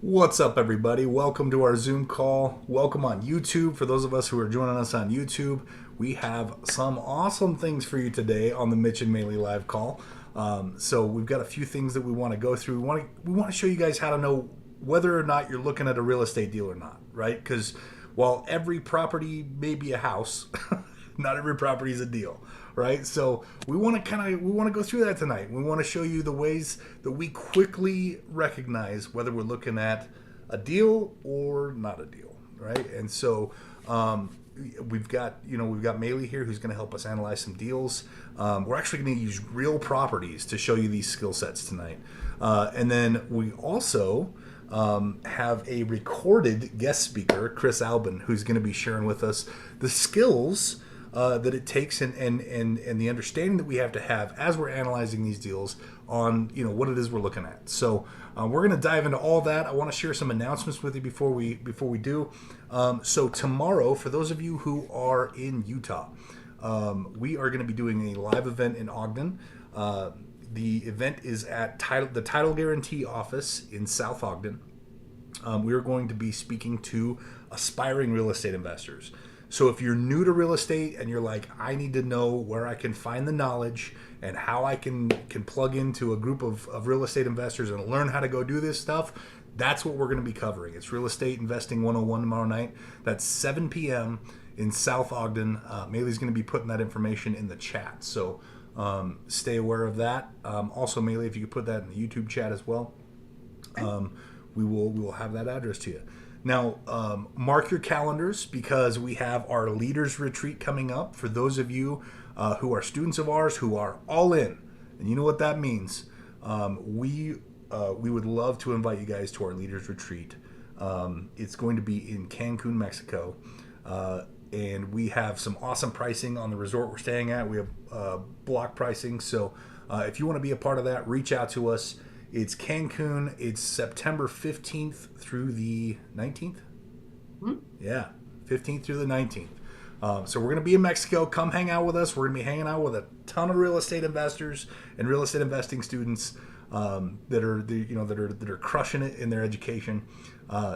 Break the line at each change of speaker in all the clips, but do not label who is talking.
What's up, everybody? Welcome to our Zoom call. Welcome on YouTube. For those of us who are joining us on YouTube, we have some awesome things for you today on the Mitch and Maeli live call. So we've got a few things that we want to go through. We want to show you guys how to know whether or not you're looking at a real estate deal or not, right? Because while every property may be a house, not every property is a deal, right? So we want to go through that tonight. We want to show you the ways that we quickly recognize whether we're looking at a deal or not a deal, right? And so we've got Maeli here who's going to help us analyze some deals. We're actually going to use real properties to show you these skill sets tonight, and then we also have a recorded guest speaker, Chris Albin, who's going to be sharing with us the skills that it takes and the understanding that we have to have as we're analyzing these deals on what it is we're looking at. So we're going to dive into all that. I want to share some announcements with you before we do. So tomorrow, for those of you who are in Utah, we are going to be doing a live event in Ogden. The event is at the Title Guarantee office in South Ogden. We are going to be speaking to aspiring real estate investors. So if you're new to real estate and you're like, I need to know where I can find the knowledge and how I can plug into a group of real estate investors and learn how to go do this stuff, that's what we're going to be covering. It's Real Estate Investing 101 tomorrow night. That's 7 p.m. in South Ogden. Maeli's going to be putting that information in the chat. So stay aware of that. Also, Maeli, if you could put that in the YouTube chat as well, we will have that address to you. Now, mark your calendars because we have our Leaders Retreat coming up. For those of you who are students of ours who are all in, and you know what that means, we would love to invite you guys to our Leaders Retreat. It's going to be in Cancun, Mexico, and we have some awesome pricing on the resort we're staying at. We have block pricing, so if you want to be a part of that, reach out to us. It's Cancun. It's September 15th through the 19th. Mm-hmm. Yeah, 15th through the 19th. So we're going to be in Mexico. Come hang out with us. We're going to be hanging out with a ton of real estate investors and real estate investing students that are crushing it in their education.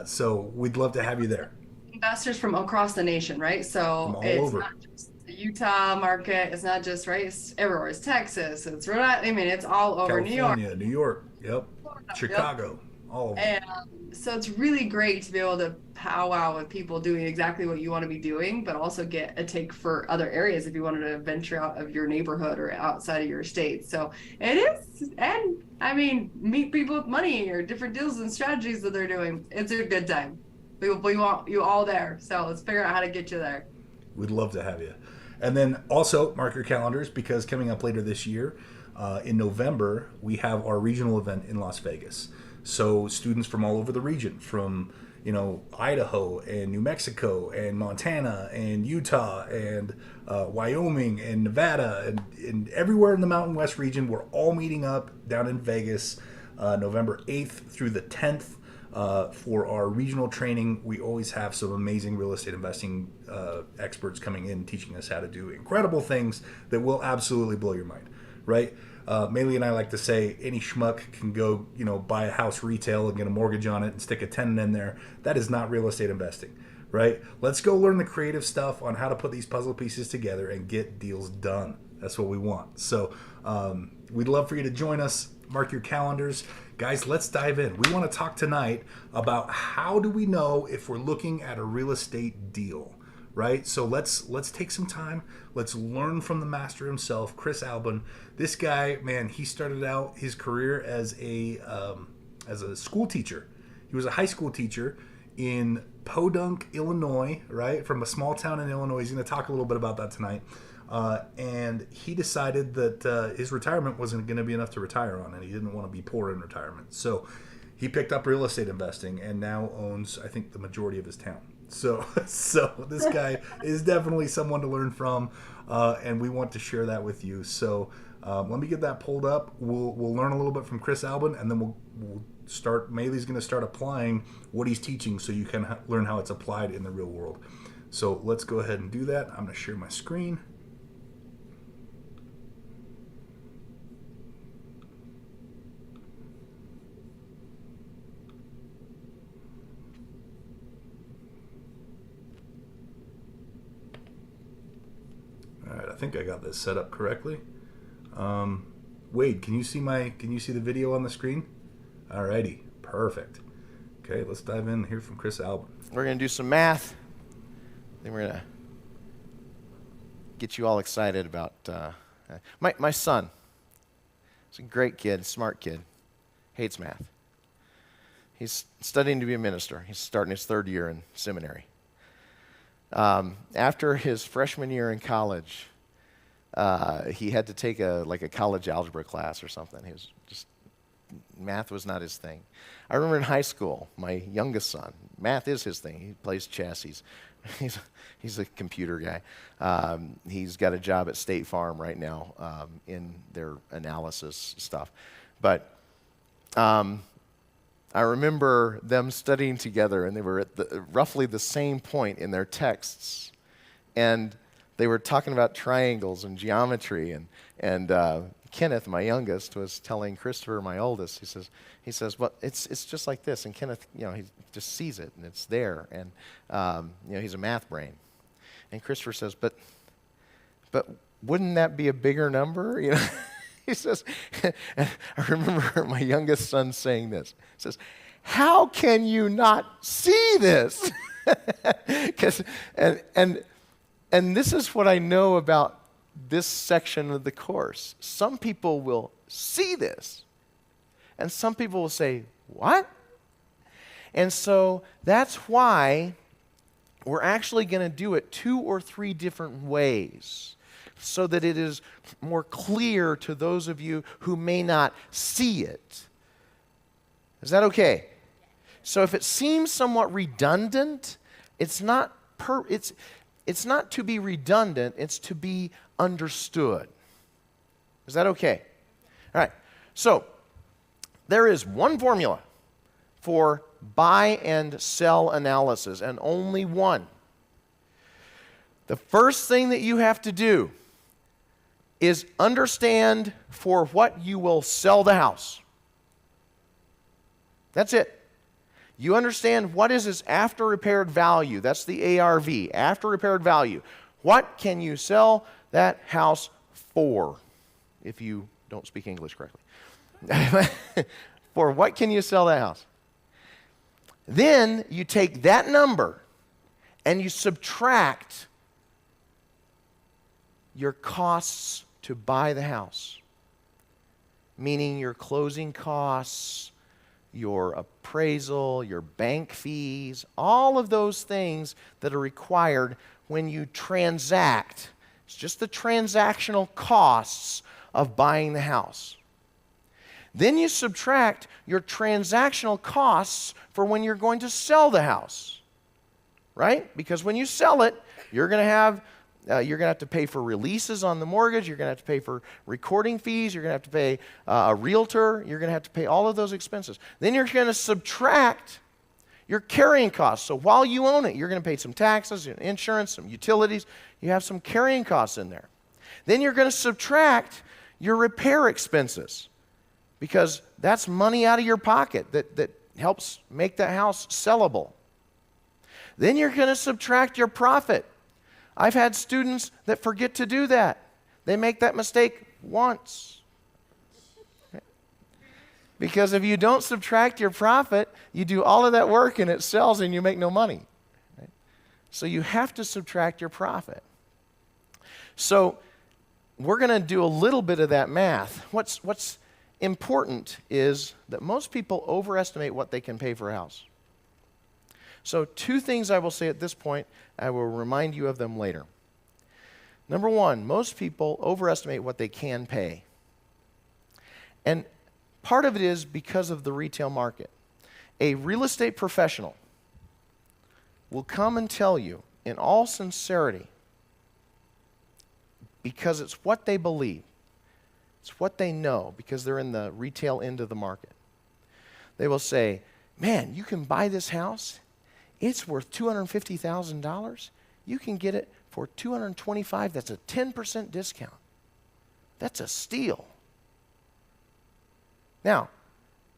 So we'd love to have you there.
Investors from across the nation, right? So it's over. Not just the Utah market. It's not just right. It's everywhere. It's Texas. It's Rhode Island. I mean, it's all over
California, New York. Yep. Florida, Chicago. Yep. All of them.
And so it's really great to be able to powwow with people doing exactly what you want to be doing, but also get a take for other areas if you wanted to venture out of your neighborhood or outside of your state. So it is, and I mean, meet people with money or different deals and strategies that they're doing. It's a good time. We want you all there. So let's figure out how to get you there.
We'd love to have you. And then also mark your calendars because coming up later this year, in November, we have our regional event in Las Vegas. So students from all over the region, from Idaho and New Mexico and Montana and Utah and Wyoming and Nevada and everywhere in the Mountain West region, we're all meeting up down in Vegas November 8th through the 10th. For our regional training. We always have some amazing real estate investing experts coming in teaching us how to do incredible things that will absolutely blow your mind, right? Maeli and I like to say any schmuck can go, buy a house retail and get a mortgage on it and stick a tenant in there. That is not real estate investing, right? Let's go learn the creative stuff on how to put these puzzle pieces together and get deals done. That's what we want. So we'd love for you to join us. Mark your calendars. Guys, let's dive in. We want to talk tonight about how do we know if we're looking at a real estate deal, right? So let's take some time. Let's learn from the master himself, Chris Albin. This guy, man, he started out his career as a school teacher. He was a high school teacher in Podunk, Illinois, right? From a small town in Illinois. He's going to talk a little bit about that tonight. And he decided that his retirement wasn't going to be enough to retire on, and he didn't want to be poor in retirement. So he picked up real estate investing and now owns, I think, the majority of his town. So this guy is definitely someone to learn from, and we want to share that with you. So let me get that pulled up. We'll learn a little bit from Chris Albin, and then we'll start. Maeli's going to start applying what he's teaching, so you can learn how it's applied in the real world. So let's go ahead and do that. I'm going to share my screen. think I got this set up correctly. Wade, can you see the video on the screen? Alrighty, perfect. Okay, let's dive in here from Chris Albin.
We're going to do some math. Then we're going to get you all excited about my son. He's a great kid, smart kid, hates math. He's studying to be a minister. He's starting his 3rd year in seminary. After his freshman year in college, he had to take a college algebra class or something. Math was not his thing. I remember in high school, my youngest son, math is his thing. He plays chess. He's a computer guy. He's got a job at State Farm right now in their analysis stuff. But I remember them studying together, and they were at roughly the same point in their texts. And they were talking about triangles and geometry, and Kenneth, my youngest, was telling Christopher, my oldest, he says, well, it's just like this. And Kenneth, he just sees it, and it's there. And, he's a math brain. And Christopher says, but wouldn't that be a bigger number? He says, and I remember my youngest son saying this. He says, how can you not see this? And this is what I know about this section of the course. Some people will see this, and some people will say, what? And so that's why we're actually going to do it 2 or 3 different ways, so that it is more clear to those of you who may not see it. Is that okay? So if it seems somewhat redundant, it's not to be redundant, it's to be understood. Is that okay? All right. So there is one formula for buy and sell analysis, and only one. The first thing that you have to do is understand for what you will sell the house. That's it. You understand what is its after repaired value. That's the ARV, after repaired value. What can you sell that house for, if you don't speak English correctly? For what can you sell that house? Then you take that number and you subtract your costs to buy the house, meaning your closing costs, your appraisal, your bank fees, all of those things that are required when you transact. It's just the transactional costs of buying the house. Then you subtract your transactional costs for when you're going to sell the house, right? Because when you sell it, you're going to have to pay for releases on the mortgage. You're going to have to pay for recording fees. You're going to have to pay a realtor. You're going to have to pay all of those expenses. Then you're going to subtract your carrying costs. So while you own it, you're going to pay some taxes, insurance, some utilities. You have some carrying costs in there. Then you're going to subtract your repair expenses, because that's money out of your pocket that helps make that house sellable. Then you're going to subtract your profit. I've had students that forget to do that. They make that mistake once. Because if you don't subtract your profit, you do all of that work and it sells and you make no money. So you have to subtract your profit. So we're going to do a little bit of that math. What's important is that most people overestimate what they can pay for a house. So 2 things I will say at this point. I will remind you of them later. Number 1, most people overestimate what they can pay. And part of it is because of the retail market. A real estate professional will come and tell you in all sincerity, because it's what they believe, it's what they know, because they're in the retail end of the market. They will say, man, you can buy this house. It's worth $250,000. You can get it for $225,000. That's a 10% discount. That's a steal. Now,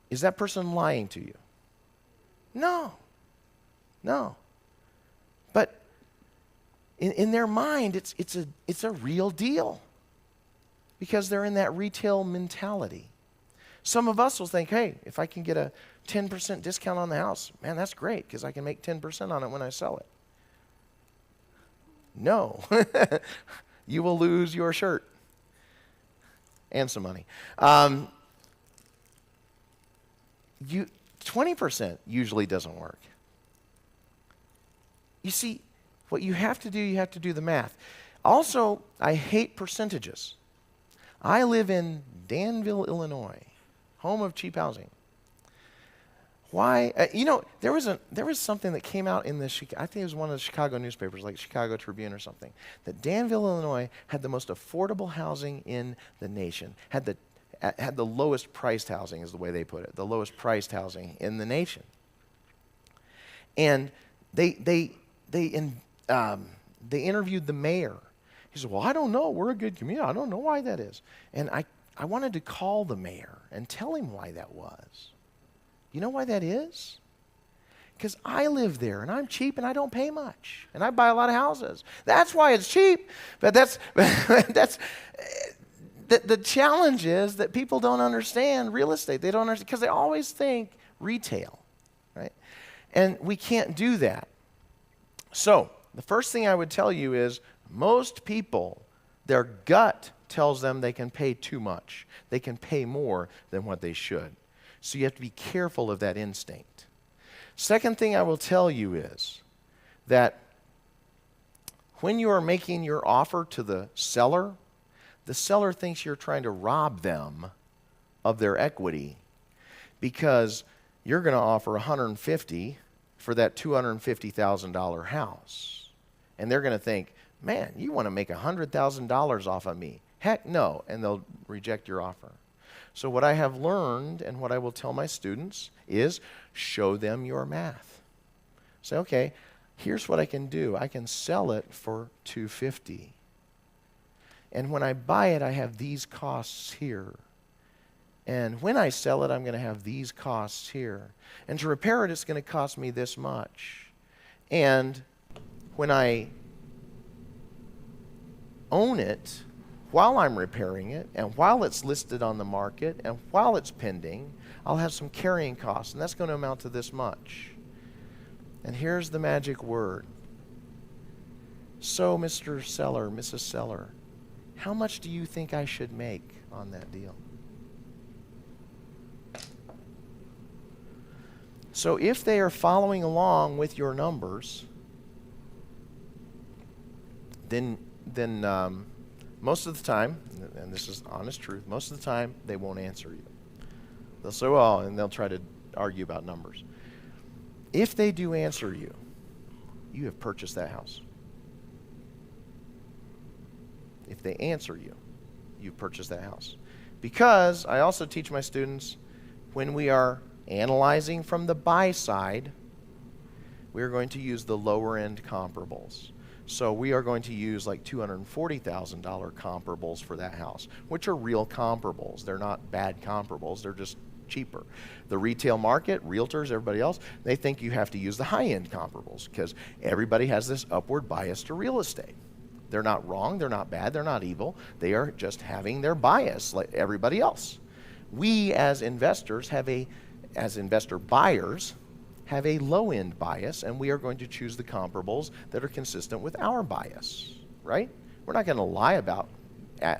is that person lying to you? No. But in their mind, it's a real deal because they're in that retail mentality. Some of us will think, hey, if I can get a 10% discount on the house, man, that's great because I can make 10% on it when I sell it. No, you will lose your shirt and some money. 20% usually doesn't work. You see, what you have to do the math. Also, I hate percentages. I live in Danville, Illinois, home of cheap housing. Why? There was something that came out in I think it was one of the Chicago newspapers, like Chicago Tribune or something, that Danville, Illinois had the most affordable housing in the nation, had the lowest priced housing is the way they put it, the lowest priced housing in the nation. And they interviewed the mayor. He said, well, I don't know. We're a good community. I don't know why that is. And I wanted to call the mayor and tell him why that was. You know why that is? Because I live there and I'm cheap and I don't pay much. And I buy a lot of houses. That's why it's cheap. But that's the challenge is that people don't understand real estate. They don't understand because they always think retail, right? And we can't do that. So the first thing I would tell you is most people, their gut tells them they can pay too much. They can pay more than what they should. So you have to be careful of that instinct. Second thing I will tell you is that when you are making your offer to the seller thinks you're trying to rob them of their equity because you're going to offer $150,000 for that $250,000 house. And they're going to think, man, you want to make $100,000 off of me. Heck no, and they'll reject your offer. So what I have learned and what I will tell my students is show them your math. Say, okay, here's what I can do. I can sell it for $250,000. And when I buy it, I have these costs here. And when I sell it, I'm going to have these costs here. And to repair it, it's going to cost me this much. And when I own it, while I'm repairing it, and while it's listed on the market, and while it's pending, I'll have some carrying costs, and that's going to amount to this much. And here's the magic word. So, Mr. Seller, Mrs. Seller, how much do you think I should make on that deal? So if they are following along with your numbers, then most of the time, and this is honest truth, most of the time they won't answer you. They'll say, well, and they'll try to argue about numbers. If they do answer you, you have purchased that house. If they answer you, you've purchased that house. Because I also teach my students when we are analyzing from the buy side, we're going to use the lower end comparables. So we are going to use like $240,000 comparables for that house, which are real comparables. They're not bad comparables. They're just cheaper. The retail market, realtors, everybody else, they think you have to use the high-end comparables because everybody has this upward bias to real estate. They're not wrong. They're not bad. They're not evil. They are just having their bias like everybody else. We as investors as investor buyers, have a low-end bias, and we are going to choose the comparables that are consistent with our bias, right? We're not going to lie about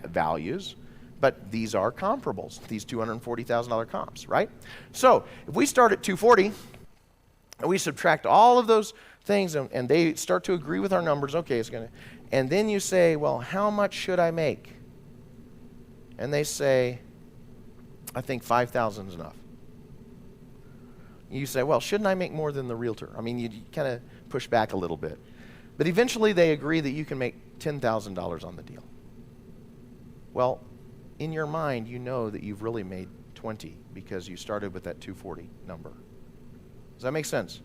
values, but these are comparables, these $240,000 comps, right? So if we start at $240,000, and we subtract all of those things, and they start to agree with our numbers, okay, it's going to, and then you say, well, how much should I make? And they say, I think $5,000 is enough. You say, well, shouldn't I make more than the realtor? I mean, you kind of push back a little bit. But eventually they agree that you can make $10,000 on the deal. Well, in your mind, you know that you've really made 20 because you started with that 240 number. Does that make sense?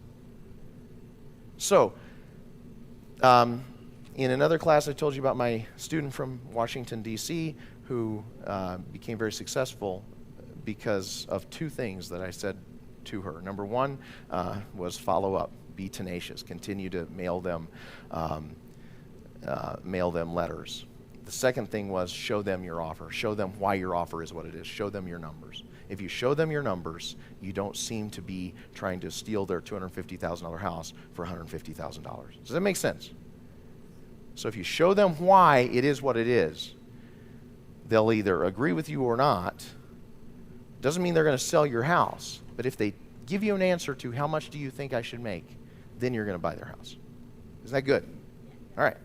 So, in another class, I told you about my student from Washington, D.C., who became very successful because of two things that I said to her. Number one was follow up, be tenacious, continue to mail them mail them letters. The second thing was show them your offer. Show them why your offer is what it is. Show them your numbers. If you show them your numbers, you don't seem to be trying to steal their $250,000 house for $150,000. Does that make sense? So if you show them why it is what it is, they'll either agree with you or not. Doesn't mean they're going to sell your house, but if they give you an answer to how much do you think I should make, then you're going to buy their house. Isn't that good? All right.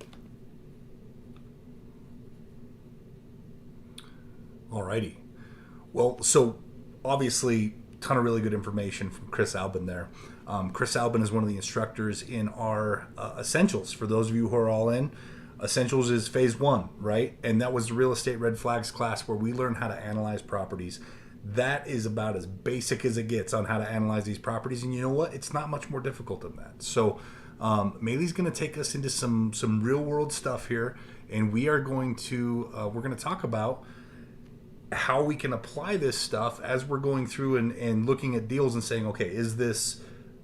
Alrighty. Well, so obviously, ton of really good information from Chris Albin there. Chris Albin is one of the instructors in our Essentials. For those of you who are all in, Essentials is phase 1, right? And that was the real estate red flags class where we learn how to analyze properties. That is about as basic as it gets on how to analyze these properties. And you know what? It's not much more difficult than that. So Maeli's going to take us into some real world stuff here. And we are going to, we're going to talk about how we can apply this stuff as we're going through and looking at deals and saying, okay, is this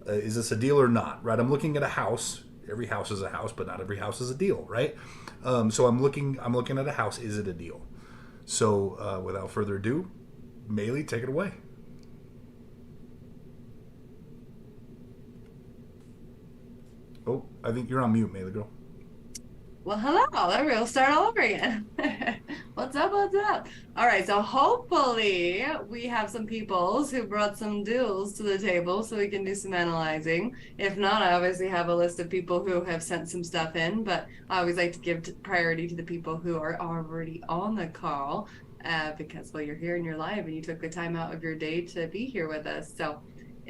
a deal or not, right? I'm looking at a house. Every house is a house, but not every house is a deal, right? So I'm looking at a house. Is it a deal? So without further ado, Maeli, take it away. Oh, I think you're on mute, Maeli girl.
Well, hello. There we'll start all over again. What's up? What's up? All right. So hopefully we have some peoples who brought some deals to the table so we can do some analyzing. If not, I obviously have a list of people who have sent some stuff in, but I always like to give priority to the people who are already on the call because, well, you're here and you're live and you took the time out of your day to be here with us. So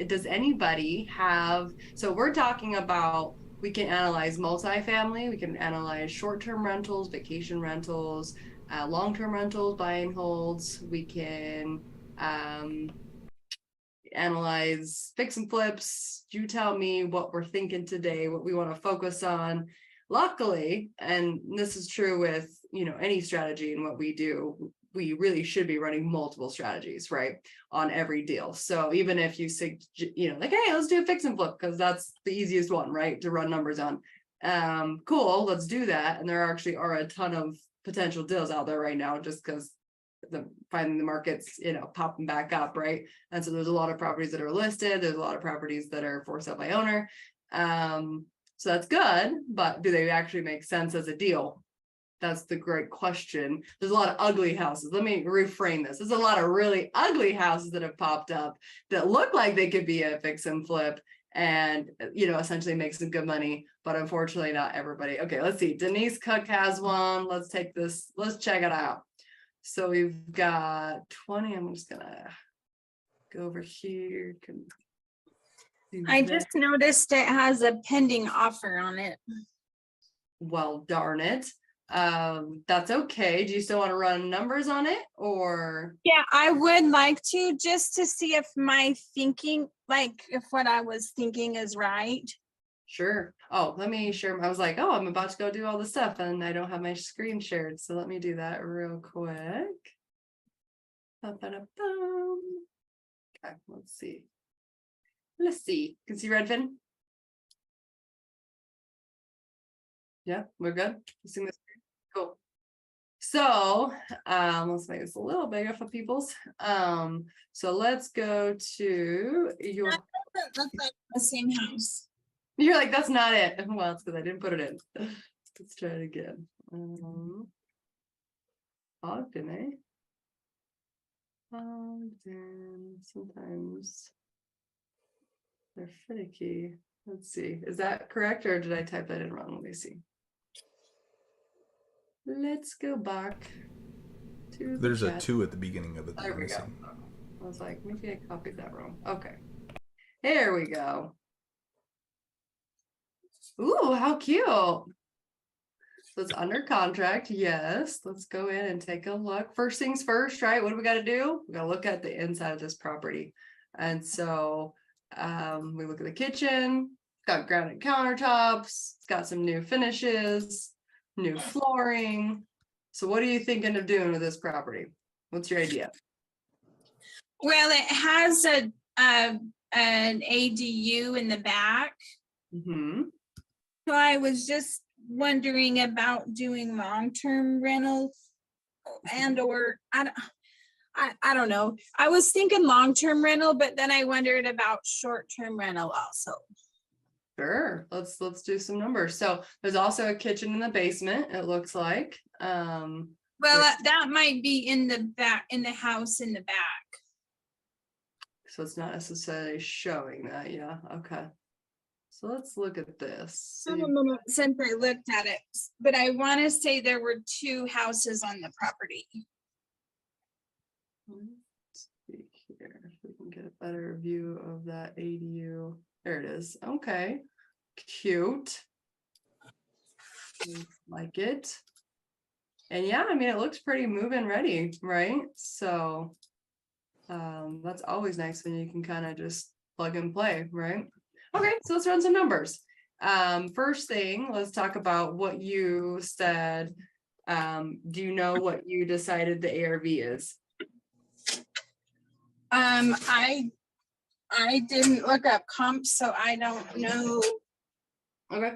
does anybody have, so we're talking about, we can analyze multifamily, we can analyze short-term rentals, vacation rentals, long-term rentals, buy and holds. We can analyze fix and flips. You tell me what we're thinking today, what we want to focus on. Luckily, and this is true with, any strategy and what we do, we really should be running multiple strategies, right, on every deal. So even if you say, like, hey, let's do a fix and flip because that's the easiest one, right, to run numbers on. Cool, let's do that. And there actually are a ton of potential deals out there right now just because finding the markets, popping back up, right? And so there's a lot of properties that are listed. There's a lot of properties that are for sale by owner. So that's good, but do they actually make sense as a deal? That's the great question. There's a lot of ugly houses. Let me reframe this. There's a lot of really ugly houses that have popped up that look like they could be a fix and flip and, essentially make some good money, but unfortunately not everybody. Okay, let's see. Denise Cook has one. Let's take this. Let's check it out. So we've got 20. I'm just gonna go over here.
I just noticed it has a pending offer on it.
Well, darn it. That's okay. Do you still want to run numbers on it or?
Yeah, I would like to, just to see if my thinking, if what I was thinking is right.
Sure. Oh, let me share. I was like, oh, I'm about to go do all the stuff and I don't have my screen shared. So let me do that real quick. Okay, let's see. Can see Redfin? Yeah, we're good. You see this? Cool. So let's make this a little bigger for people's. So let's go to your.
That doesn't look like the same house.
You're like, that's not it. Well, it's because I didn't put it in. Let's try it again. Ogden, eh? Ogden. Sometimes they're finicky. Let's see. Is that correct or did I type that in wrong? Let me see. Let's go back to
There's a 2 at the beginning of it.
There we go. I was like, maybe I copied that wrong. Okay. There we go. Ooh, how cute. So it's under contract. Yes. Let's go in and take a look. First things first, right? What do we got to do? We got to look at the inside of this property. And so we look at the kitchen. It's got granite countertops. It's got some new finishes, new flooring. So what are you thinking of doing with this property? What's your idea?
Well, it has an ADU in the back.
Mm-hmm.
So I was just wondering about doing long-term rentals and or I don't know. I was thinking long-term rental, but then I wondered about short-term rental also.
Sure. Let's do some numbers. So there's also a kitchen in the basement, it looks like.
Well, that might be in the back, in the house in the back.
So it's not necessarily showing that. Yeah. Okay. So let's look at this.
I don't know since I looked at it, but I want to say there were 2 houses on the property.
Let's see here if we can get a better view of that ADU. There it is. Okay. Cute. Like it. And yeah, I mean, it looks pretty move-in ready, right? So that's always nice when you can kind of just plug and play, right? Okay, so let's run some numbers. First thing, let's talk about what you said. Do you know what you decided the ARV is?
I didn't look up comps, so I don't know.
Okay.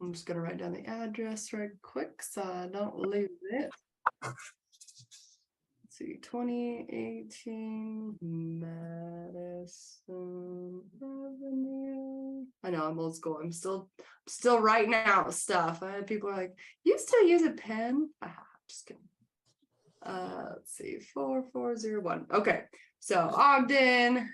I'm just gonna write down the address right quick so I don't lose it. Let's see, 2018 Madison Avenue. I know I'm old school. I'm still writing out stuff. People are like, you still use a pen? Just kidding. Let's see, 4401. Okay, so Ogden,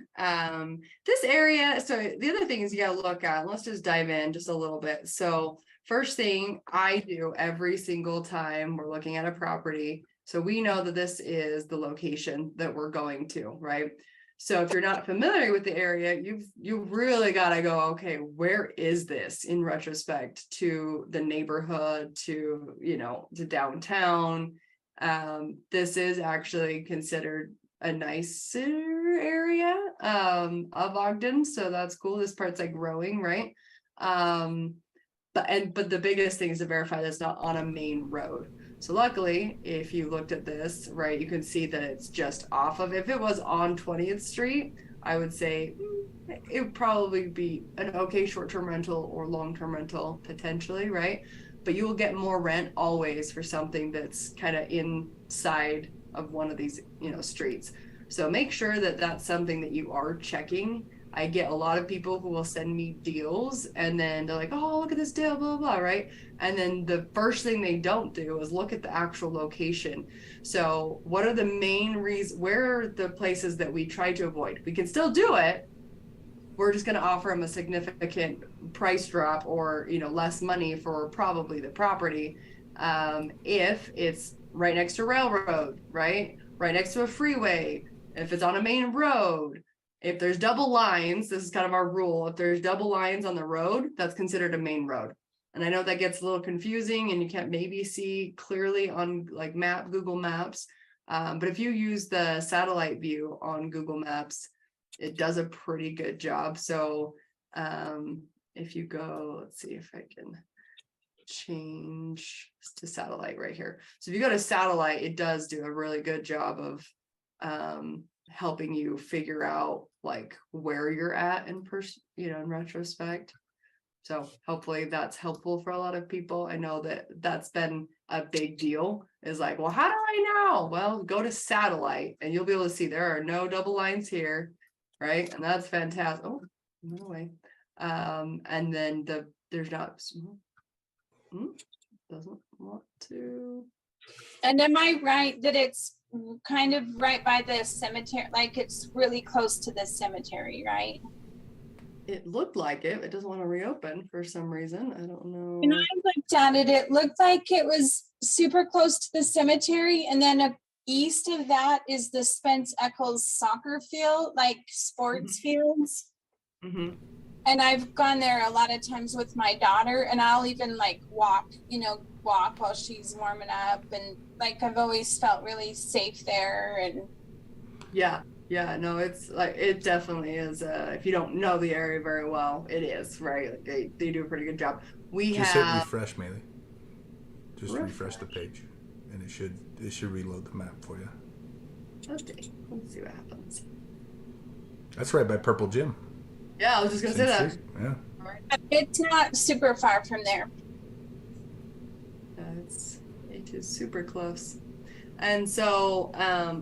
this area. So the other thing is you gotta look at, let's just dive in just a little bit. So first thing I do every single time we're looking at a property, so we know that this is the location that we're going to, right? So if you're not familiar with the area, you've really got to go, okay, where is this in retrospect to the neighborhood, to, to downtown? This is actually considered a nicer area of Ogden, so that's cool. This part's like growing, right? But the biggest thing is to verify that it's not on a main road. So luckily, if you looked at this, right, you can see that it's just off of. If it was on 20th Street, I would say it would probably be an okay short-term rental or long-term rental potentially, right? But you will get more rent always for something that's kind of inside of one of these, streets. So make sure that that's something that you are checking. I get a lot of people who will send me deals and then they're like, oh, look at this deal, blah, blah, blah, right? And then the first thing they don't do is look at the actual location. So what are the main reasons, where are the places that we try to avoid? We can still do it. We're just going to offer them a significant price drop or, less money for probably the property. If it's right next to a railroad, right? Right next to a freeway, if it's on a main road, if there's double lines, this is kind of our rule. If there's double lines on the road, that's considered a main road. And I know that gets a little confusing and you can't maybe see clearly on like Google Maps. But if you use the satellite view on Google Maps, it does a pretty good job. So if you go, let's see if I can change to satellite right here. So if you go to satellite, it does do a really good job of helping you figure out like where you're at in in retrospect. So hopefully that's helpful for a lot of people. I know that that's been a big deal, is like, well, how do I know? Well, go to satellite and you'll be able to see there are no double lines here, right? And that's fantastic. Oh, no way. And then there's not doesn't want to.
And am I right that it's kind of right by the cemetery, like it's really close to the cemetery, right?
It looked like it. It doesn't want to reopen for some reason. I don't know.
When I looked at it, it looked like it was super close to the cemetery. And then east of that is the Spence Eccles soccer field, like sports fields.
Mm-hmm.
And I've gone there a lot of times with my daughter, and I'll even like walk while she's warming up. And like, I've always felt really safe there. And
yeah, no, it's like, it definitely is. If you don't know the area very well, it is, right? Like they do a pretty good job.
Just hit refresh, Maeli. Just refresh the page and it should reload the map for you.
Okay, let's see what happens.
That's right by Purple Gym.
Yeah, I was just gonna say that.
Yeah.
But it's not super far from there.
It is super close. And so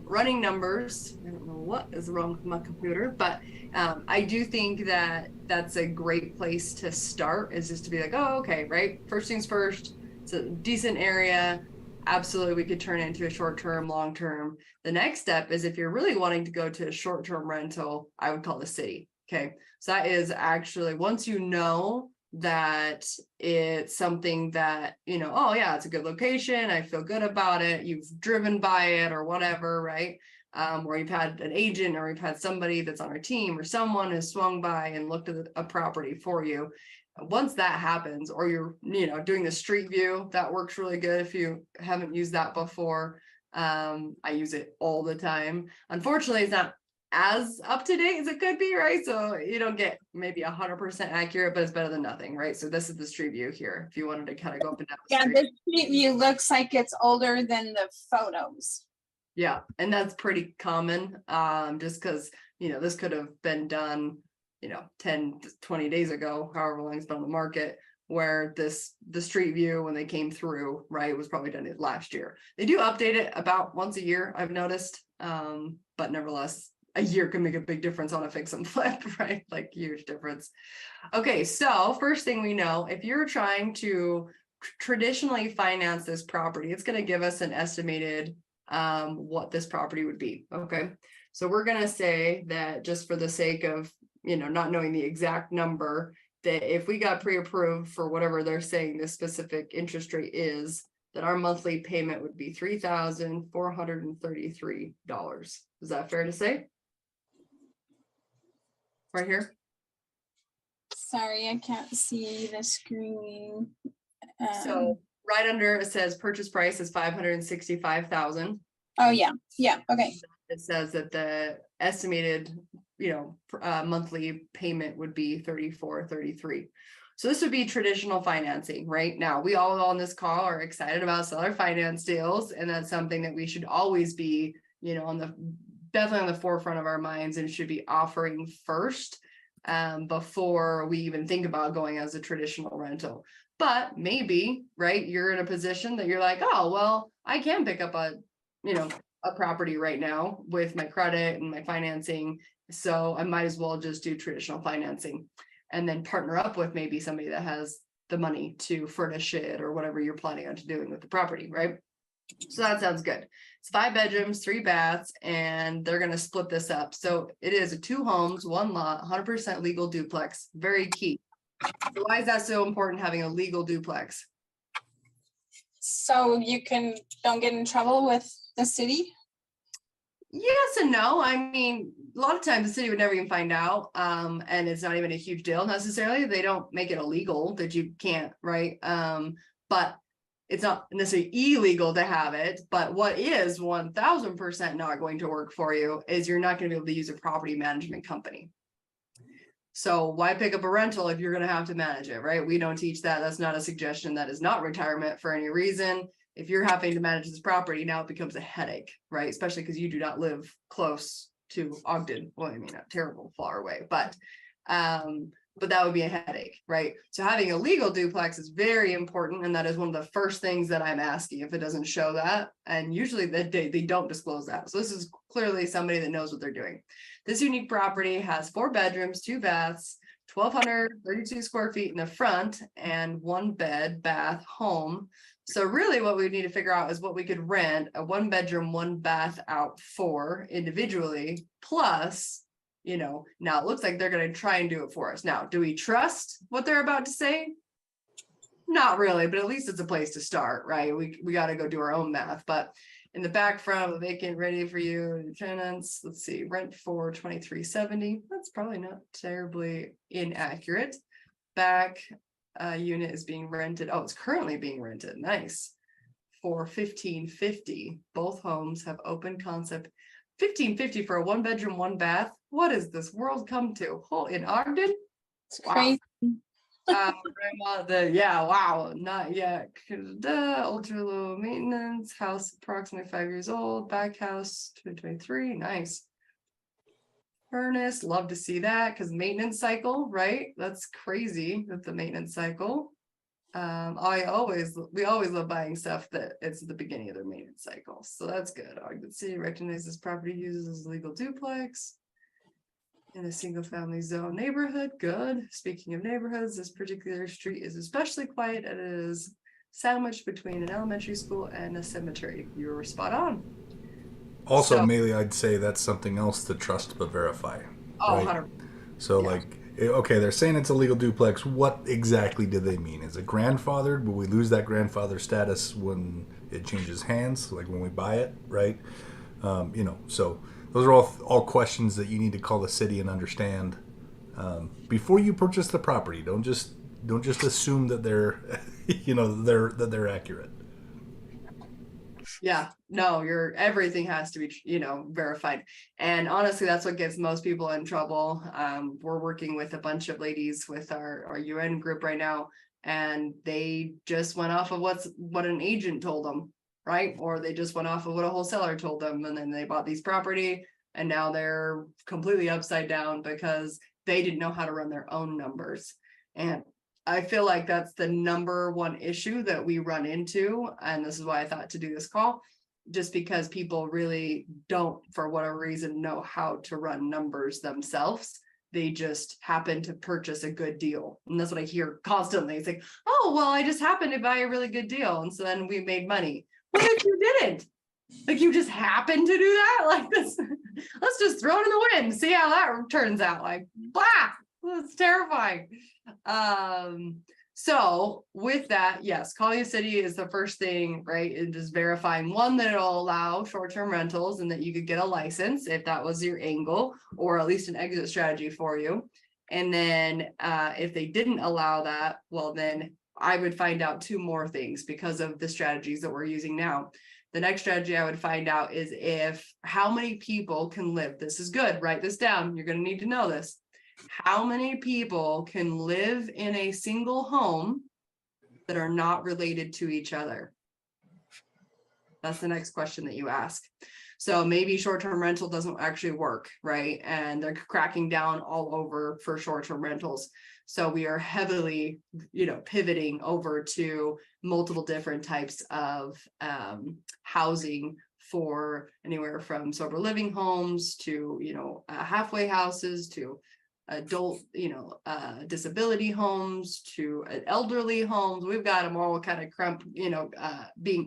running numbers, I don't know what is wrong with my computer, but I do think that that's a great place to start, is just to be like, oh, okay, right? First things first, it's a decent area. Absolutely, we could turn it into a short-term, long-term. The next step is if you're really wanting to go to a short-term rental, I would call the city. Okay. So that is actually, once you know that it's something that, you know, oh yeah, it's a good location, I feel good about it, you've driven by it or whatever, right? Or you've had an agent, or you've had somebody that's on our team, or someone has swung by and looked at a property for you. Once that happens, or you're, you know, doing the street view, that works really good if you haven't used that before. I use it all the time. Unfortunately, it's not as up to date as it could be, right? So you don't get maybe 100% accurate, but it's better than nothing, right? So this is the street view here. If you wanted to kind of go up and down the
Yeah,
street.
the street view looks like it's older than the photos.
Yeah, and that's pretty common, just because, you know, this could have been done, you know, 10 to 20 days ago, however long it's been on the market, where the street view, when they came through, right, was probably done last year. They do update it about once a year, I've noticed, but nevertheless, a year can make a big difference on a fix and flip, right? Like huge difference. Okay, so first thing we know, if you're trying to traditionally finance this property, it's going to give us an estimated what this property would be. Okay, so we're going to say that, just for the sake of, you know, not knowing the exact number, that if we got pre-approved for whatever they're saying this specific interest rate is, that our monthly payment would be $3,433. Is that fair to say? Right here.
Sorry, I can't see the screen.
So right under it says purchase price is 565,000.
Oh yeah, yeah, okay.
It says that the estimated, you know, monthly payment would be 3433. So this would be traditional financing. Right now, we all on this call are excited about seller finance deals, and that's something that we should always be, you know, definitely on the forefront of our minds, and should be offering first, before we even think about going as a traditional rental. But maybe, right, you're in a position that you're like, oh, well, I can pick up a property right now with my credit and my financing, so I might as well just do traditional financing, and then partner up with maybe somebody that has the money to furnish it or whatever you're planning on doing with the property, right? So that sounds good. It's 5 bedrooms, 3 baths, and they're going to split this up. So it is a 2 homes, 1 lot, 100% legal duplex. Very key. So why is that so important, having a legal duplex?
So you don't get in trouble with the city?
Yes and no. I mean, a lot of times the city would never even find out, and it's not even a huge deal necessarily. They don't make it illegal that you can't, right? But it's not necessarily illegal to have it. But what is 1000% not going to work for you is you're not going to be able to use a property management company. So why pick up a rental if you're going to have to manage it, right? We don't teach that. That's not a suggestion. That is not retirement for any reason. If you're having to manage this property, now it becomes a headache, right? Especially because you do not live close to Ogden. Well, I mean, not terrible far away, but that would be a headache, right? So having a legal duplex is very important, and that is one of the first things that I'm asking if it doesn't show that. And usually they don't disclose that. So this is clearly somebody that knows what they're doing. This unique property has 4 bedrooms, 2 baths, 1,232 square feet in the front, and 1 bed, bath, home. So really what we need to figure out is what we could rent a 1 bedroom, 1 bath out for individually, plus, you know, now it looks like they're going to try and do it for us. Now, do we trust what they're about to say? Not really, but at least it's a place to start, right? We got to go do our own math. But in the back front, vacant, ready for you, tenants, let's see, rent for $23.70. That's probably not terribly inaccurate. Back unit is being rented. Oh, it's currently being rented. Nice. For $15.50. Both homes have open concept. $15.50 for a 1 bedroom, 1 bath. What is this world come to? In Ogden?
It's
Wow.
crazy.
Wow, not yet. Ultra low maintenance, house approximately 5 years old, back house 2023. Nice. furnace, love to see that, because maintenance cycle, right? That's crazy with the maintenance cycle. We always love buying stuff that it's at the beginning of their maintenance cycle. So that's good. Ogden City recognizes property uses as legal duplex in a single family zone neighborhood. Good. Speaking of neighborhoods, this particular street is especially quiet and it is sandwiched between an elementary school and a cemetery. You were spot on.
Also,
So-
Mealy, I'd say that's something else to trust but verify.
Oh,
right?
100%.
So,
Yeah.
like, okay, they're saying it's a legal duplex. What exactly do they mean? Is it grandfathered? Will we lose that grandfather status when it changes hands, like when we buy it, right? So those are all questions that you need to call the city and understand before you purchase the property. Don't just assume that they're, they're accurate.
Yeah, no, everything has to be, verified. And honestly, that's what gets most people in trouble. We're working with a bunch of ladies with our UN group right now, and they just went off of what an agent told them, right? Or they just went off of what a wholesaler told them, and then they bought these property, and now they're completely upside down because they didn't know how to run their own numbers. And I feel like that's the number one issue that we run into. And this is why I thought to do this call, just because people really don't, for whatever reason, know how to run numbers themselves. They just happen to purchase a good deal. And that's what I hear constantly. It's like, oh, well, I just happened to buy a really good deal. And so then we made money. What if you didn't? Like, you just happened to do that? Like this, let's just throw it in the wind, see how that turns out. Like, blah, that's terrifying. So with that, yes, Collier City is the first thing, right? It is verifying, one, that it'll allow short-term rentals and that you could get a license if that was your angle, or at least an exit strategy for you. And then if they didn't allow that, well, then I would find out two more things because of the strategies that we're using now. The next strategy I would find out is how many people can live. This is good. Write this down. You're going to need to know this. How many people can live in a single home that are not related to each other? That's the next question that you ask. So maybe short-term rental doesn't actually work, right? And they're cracking down all over for short-term rentals. So we are heavily, pivoting over to multiple different types of housing for anywhere from sober living homes to, halfway happenings to adult, disability homes to elderly homes. We've got them all kind of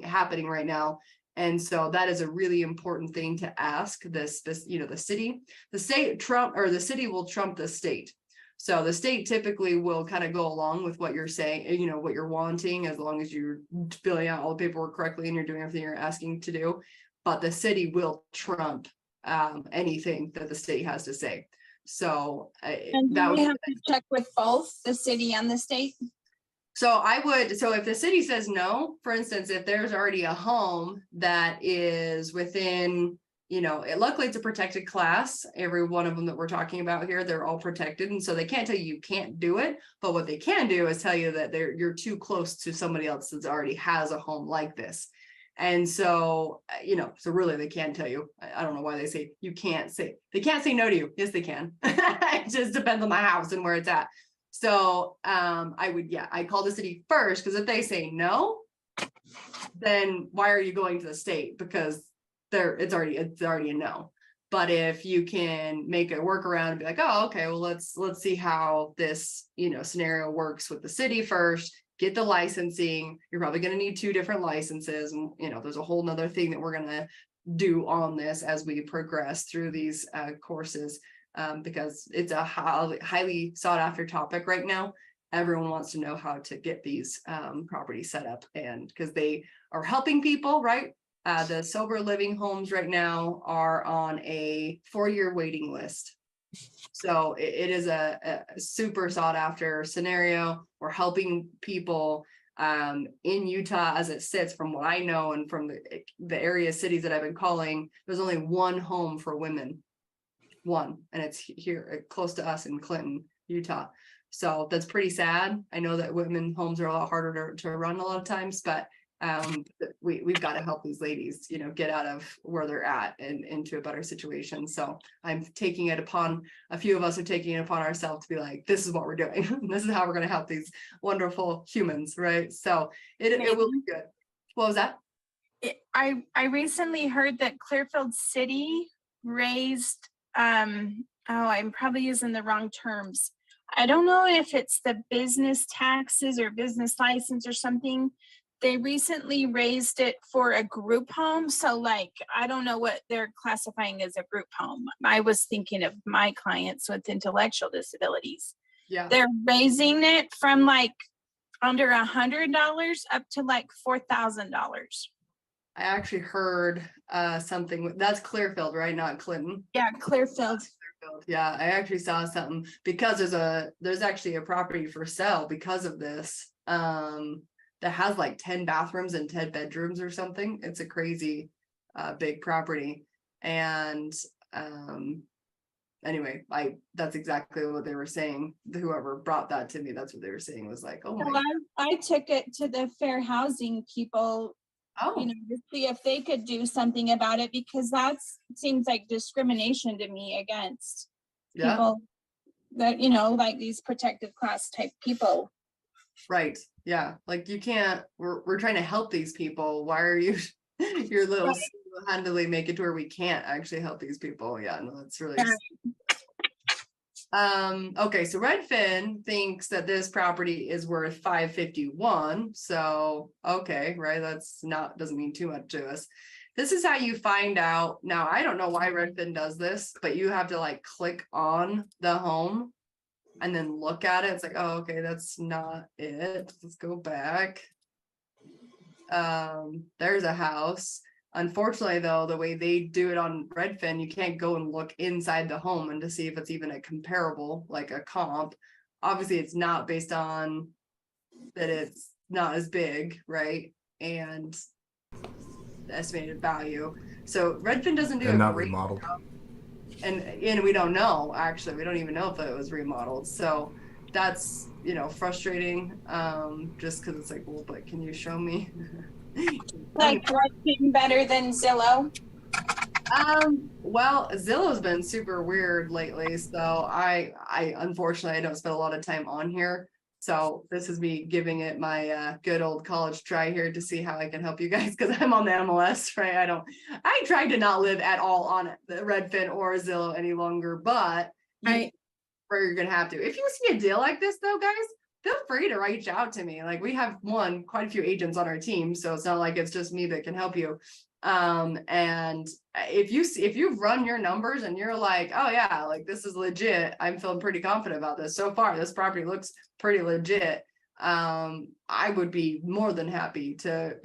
happening right now. And so that is a really important thing to ask the city will trump the state. So the state typically will kind of go along with what you're saying, what you're wanting, as long as you're filling out all the paperwork correctly and you're doing everything you're asking to do. But the city will trump anything that the state has to say. So
And do we have to check with both the city and the state?
So if the city says no, for instance, if there's already a home that is within, luckily it's a protected class. Every one of them that we're talking about here, they're all protected. And so they can't tell you can't do it. But what they can do is tell you that you're too close to somebody else that already has a home like this. And so, so really they can tell you. I don't know why they say they can't say no to you. Yes, they can. It just depends on the house and where it's at. So I call the city first, because if they say no, then why are you going to the state? Because it's already a no. But if you can make a workaround and be like, oh, okay, well, let's see how this, scenario works with the city first, get the licensing. You're probably going to need 2 different licenses. And, there's a whole nother thing that we're going to do on this as we progress through these courses, because it's a highly sought after topic right now. Everyone wants to know how to get these properties set up, and because they are helping people, right? The sober living homes right now are on a 4-year waiting list. So it is a super sought after scenario. We're helping people in Utah as it sits, from what I know, and from the area cities that I've been calling, there's only 1 home for women. 1, and it's here close to us in Clinton, Utah. So that's pretty sad. I know that women homes are a lot harder to run a lot of times, but we've got to help these ladies, get out of where they're at and into a better situation. So I'm taking it upon, a few of us are taking it upon ourselves to be like, this is what we're doing. This is how we're going to help these wonderful humans, right? So it will be good. What was that?
I recently heard that Clearfield City raised, I'm probably using the wrong terms. I don't know if it's the business taxes or business license or something. They recently raised it for a group home. So like, I don't know what they're classifying as a group home. I was thinking of my clients with intellectual disabilities.
Yeah.
They're raising it from like under $100 up to like $4,000.
I actually heard something that's Clearfield, right? Not Clinton.
Yeah, Clearfield.
Yeah, I actually saw something because there's actually a property for sale because of this. That has like 10 bathrooms and 10 bedrooms or something. It's a crazy big property. And anyway, that's exactly what they were saying. Whoever brought that to me, that's what they were saying, was like, oh my.
Well, I took it to the fair housing people,
Oh,
to see if they could do something about it, because that seems like discrimination to me against
yeah,
people that, like these protected class type people.
right. Yeah, like you can't, we're trying to help these people. Why are you your little handily make it to where we can't actually help these people? Yeah, no, that's really okay, so Redfin thinks that this property is worth 551. So okay, right, doesn't mean too much to us. This is how you find out. Now I don't know why Redfin does this, but you have to like click on the home and then look at it. It's like, oh, okay, that's not it. Let's go back. There's a house. Unfortunately, though, the way they do it on Redfin, you can't go and look inside the home and to see if it's even a comparable, like a comp. Obviously, it's not based on that it's not as big, right? And the estimated value. So Redfin doesn't do
And
a
not
great
remodeled.
job. And we don't know, actually. We don't even know if it was remodeled. So that's, frustrating. Just because it's like, well, but can you show me?
Like Redfin better than Zillow?
Well, Zillow's been super weird lately, so I unfortunately I don't spend a lot of time on here. So this is me giving it my good old college try here to see how I can help you guys, because I'm on the MLS, right? I tried to not live at all on the Redfin or Zillow any longer, but you're gonna have to. If you see a deal like this though, guys, feel free to reach out to me. Like we have quite a few agents on our team, so it's not like it's just me that can help you. And if you've run your numbers and you're like, oh yeah, like this is legit, I'm feeling pretty confident about this. So far, this property looks pretty legit. I would be more than happy to,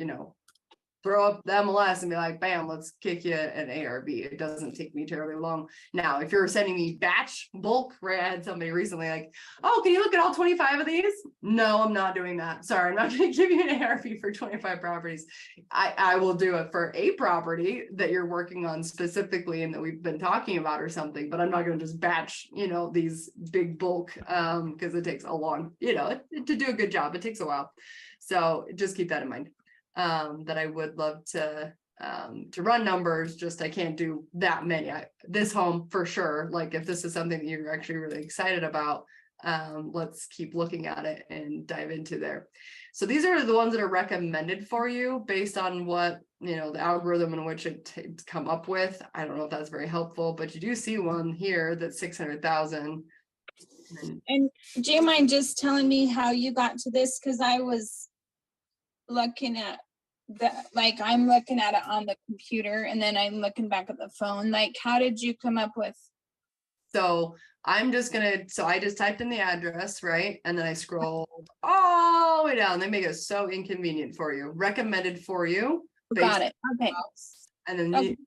throw up the MLS and be like, bam, let's kick you an ARV. It doesn't take me terribly long. Now, if you're sending me batch bulk, right? I had somebody recently like, oh, can you look at all 25 of these? No, I'm not doing that. Sorry, I'm not going to give you an ARV for 25 properties. I will do it for a property that you're working on specifically and that we've been talking about or something, but I'm not going to just batch, these big bulk because it takes a long, to do a good job. It takes a while. So just keep that in mind. That I would love to run numbers, just I can't do that many. This home for sure, like if this is something that you're actually really excited about, let's keep looking at it and dive into there. So these are the ones that are recommended for you based on what, the algorithm in which it's come up with. I don't know if that's very helpful, but you do see one here that's 600,000.
And do you mind just telling me how you got to this? Because I was looking at I'm looking at it on the computer and then I'm looking back at the phone. Like, how did you come up with?
So I just typed in the address, right? And then I scrolled all the way down. They make it so inconvenient for you. Recommended for you.
Got it. Okay.
And then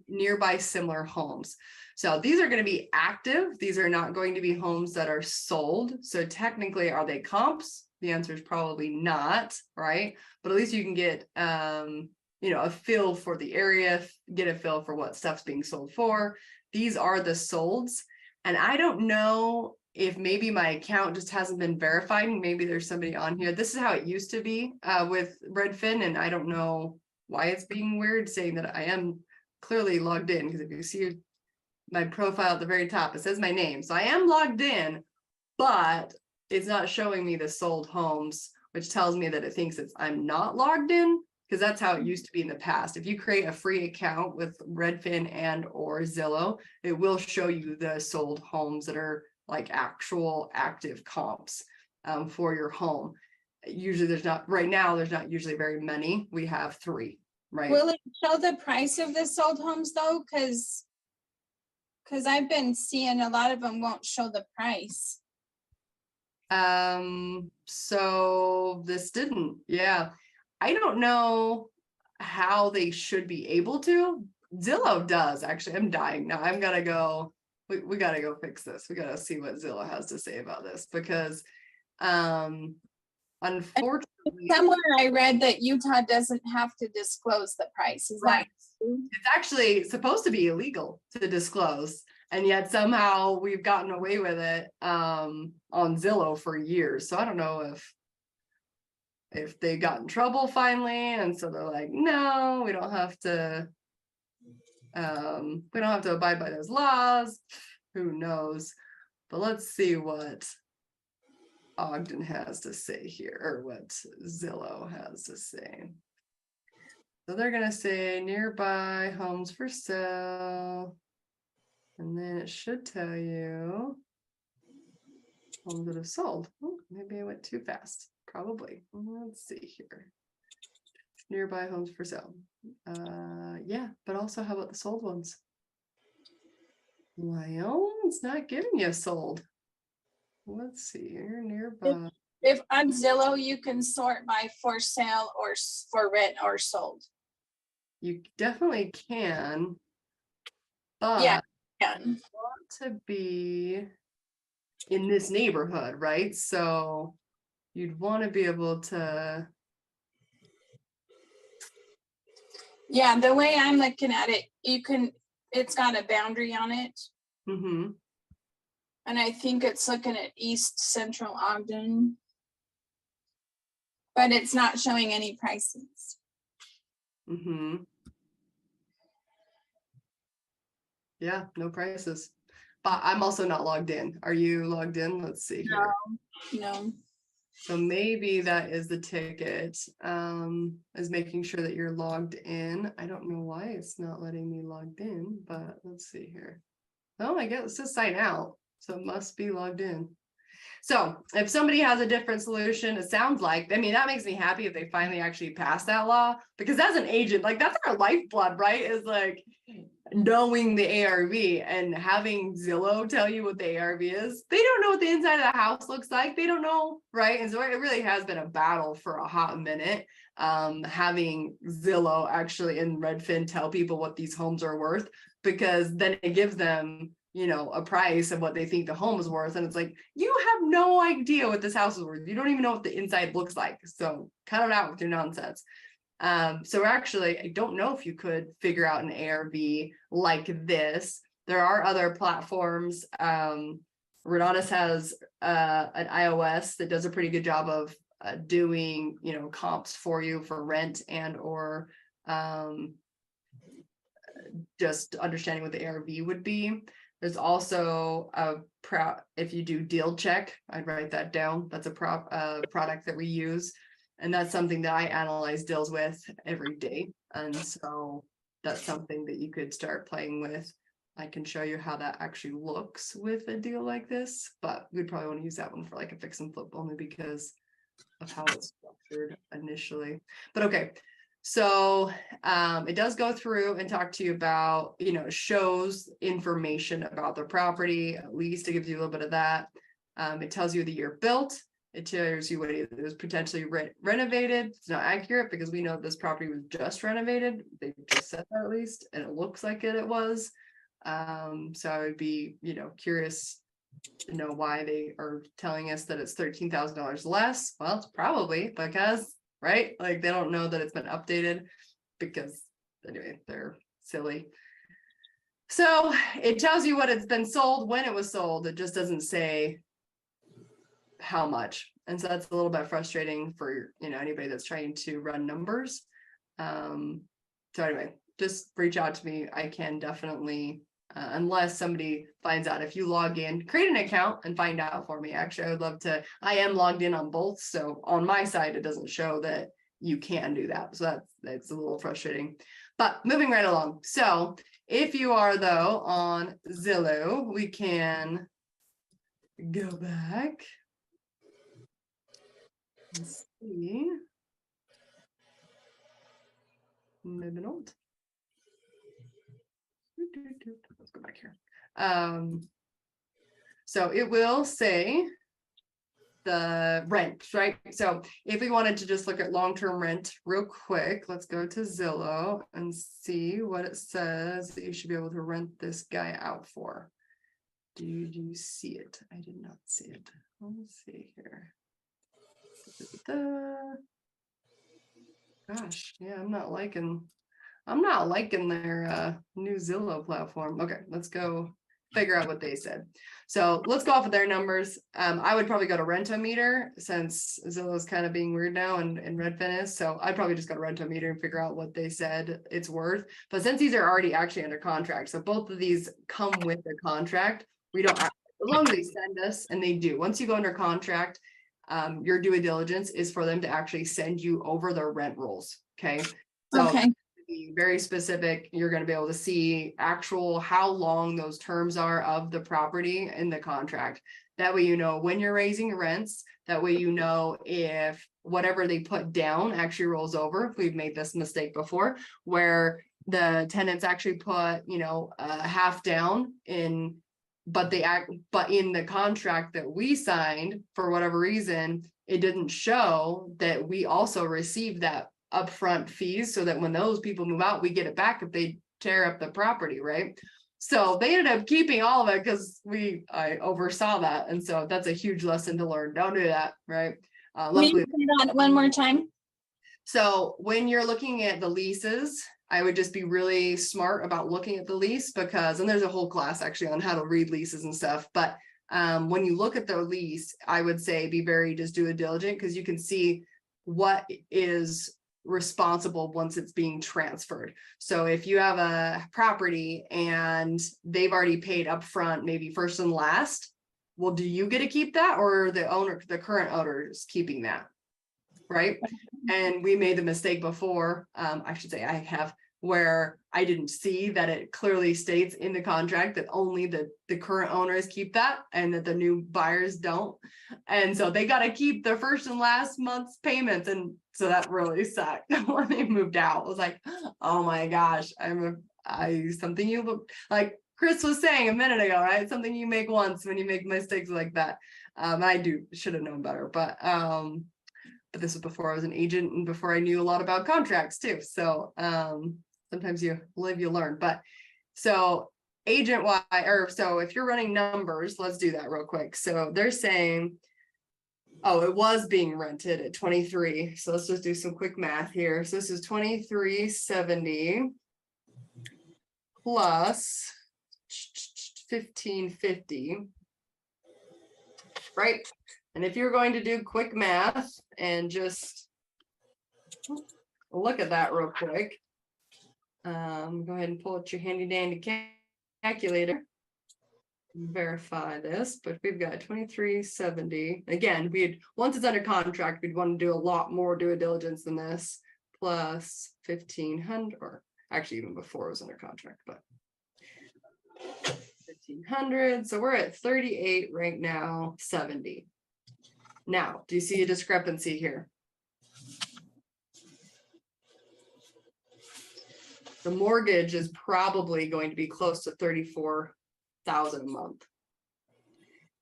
nearby similar homes. So these are going to be active. These are not going to be homes that are sold. So technically, are they comps? The answer is probably not, right? But at least you can get, a feel for the area, get a feel for what stuff's being sold for. These are the solds. And I don't know if maybe my account just hasn't been verified, and maybe there's somebody on here. This is how it used to be with Redfin, and I don't know why it's being weird saying that I am clearly logged in, because if you see my profile at the very top, it says my name. So I am logged in, but it's not showing me the sold homes, which tells me that it thinks I'm not logged in, because that's how it used to be in the past. If you create a free account with Redfin and or Zillow, it will show you the sold homes that are like actual active comps for your home. Usually there's not, right now, there's not usually very many. We have 3, right?
Will it show the price of the sold homes though? Because I've been seeing a lot of them won't show the price.
So this didn't, yeah. I don't know how they should be able to. Zillow does, actually. I'm dying now. I'm gonna go, we gotta go fix this. We gotta see what Zillow has to say about this, because unfortunately,
Somewhere I read that Utah doesn't have to disclose the price. Is
right,
that true?
it's actually supposed to be illegal to disclose, and yet somehow we've gotten away with it on Zillow for years. So I don't know if they got in trouble finally, and so they're like, no, we don't have to abide by those laws. Who knows? But let's see what Ogden has to say here, or what Zillow has to say. So they're gonna say nearby homes for sale, and then it should tell you homes that have sold. Oh, maybe I went too fast. Probably. Let's see here. Nearby homes for sale. Yeah, but also how about the sold ones? Well, it's not giving you sold. Let's see here, nearby.
If on Zillow you can sort by for sale or for rent or sold.
You definitely can, but
Yeah.
you want to be in this neighborhood, right? So you'd want to be able to.
Yeah, the way I'm looking at it, it's got a boundary on it.
Mm-hmm.
And I think it's looking at East Central Ogden. But it's not showing any prices.
Mm-hmm. Yeah, no prices. But I'm also not logged in. Are you logged in? Let's see here.
No.
So maybe that is the ticket, is making sure that you're logged in. I don't know why it's not letting me logged in, but let's see here. Oh, I guess it says sign out. So it must be logged in. So if somebody has a different solution, it sounds like, I mean, that makes me happy if they finally actually pass that law, because as an agent, like that's our lifeblood, right? Is like knowing the ARV and having Zillow tell you what the ARV is. They don't know what the inside of the house looks like. They don't know, right? And so it really has been a battle for a hot minute. Having Zillow actually in Redfin tell people what these homes are worth, because then it gives them, you know, a price of what they think the home is worth. And it's like, you have no idea what this house is worth. You don't even know what the inside looks like. So cut it out with your nonsense. So actually, I don't know if you could figure out an ARV like this. There are other platforms. Renatus has an iOS that does a pretty good job of doing, you know, comps for you for rent and or just understanding what the ARV would be. There's also if you do deal check, I'd write that down. That's a product that we use. And that's something that I analyze deals with every day. And so that's something that you could start playing with. I can show you how that actually looks with a deal like this, but we'd probably want to use that one for like a fix and flip only because of how it's structured initially. But okay. So it does go through and talk to you about, you know, shows information about the property. At least it gives you a little bit of that. It tells you the year built. It tells you what it was potentially renovated. It's not accurate because we know this property was just renovated. They just said that at least, and it looks like it was. So I would be, you know, curious to know why they are telling us that it's $13,000 less. Well, it's probably because, right? Like they don't know that it's been updated because anyway, they're silly. So it tells you what it's been sold, when it was sold. It just doesn't say how much. And so that's a little bit frustrating for, anybody that's trying to run numbers. So anyway, just reach out to me. I can definitely, unless somebody finds out, if you log in, create an account and find out for me. Actually, I would love to. I am logged in on both. So on my side, it doesn't show that you can do that. So that's a little frustrating, but moving right along. So if you are though on Zillow, we can go back and see. Maybe not. Let's go back here. So it will say the rent, right? So if we wanted to just look at long-term rent real quick, let's go to Zillow and see what it says that you should be able to rent this guy out for. Do you see it? I did not see it. Let's see here. Gosh, yeah, I'm not liking their new Zillow platform. Okay, let's go figure out what they said. So let's go off of their numbers. I would probably go to Rentometer since Zillow's kind of being weird now and Redfin is. So I'd probably just go to Rentometer and figure out what they said it's worth. But since these are already actually under contract, so both of these come with the contract. We don't, as long as they send us, and they do. Once you go under contract, your due diligence is for them to actually send you over their rent rolls. Okay. So
Okay.
be very specific. You're going to be able to see actual how long those terms are of the property in the contract. That way, when you're raising rents, that way, if whatever they put down actually rolls over. We've made this mistake before where the tenants actually put, half down in, but in the contract that we signed, for whatever reason, it didn't show that we also received that upfront fees, so that when those people move out, we get it back if they tear up the property, right? So they ended up keeping all of it because I oversaw that, and so that's a huge lesson to learn. Don't do that, right? Luckily,
one more time.
so when you're looking at the leases, I would just be really smart about looking at the lease and there's a whole class actually on how to read leases and stuff, but when you look at the lease, I would say be very just due diligent, because you can see what is responsible once it's being transferred. So if you have a property and they've already paid upfront, maybe first and last, well, do you get to keep that, or the current owner is keeping that? Right. And we made the mistake before, I should say I have, where I didn't see that it clearly states in the contract that only the current owners keep that and that the new buyers don't. And so they got to keep their first and last month's payments. And so that really sucked when they moved out. I was like, oh my gosh, something you look like Chris was saying a minute ago, right? Something you make once when you make mistakes like that. Should have known better, but this was before I was an agent and before I knew a lot about contracts too. So sometimes you live, you learn. But so so if you're running numbers, let's do that real quick. So they're saying, it was being rented at 23. So let's just do some quick math here. So this is 2370 plus 1550, right? And if you're going to do quick math and just look at that real quick, go ahead and pull out your handy dandy calculator, verify this. But we've got 2370. Again, once it's under contract, we'd want to do a lot more due diligence than this, plus 1500, or actually even before it was under contract, but 1500. So we're at 38 right now, 70. Now, do you see a discrepancy here? The mortgage is probably going to be close to $34,000 a month.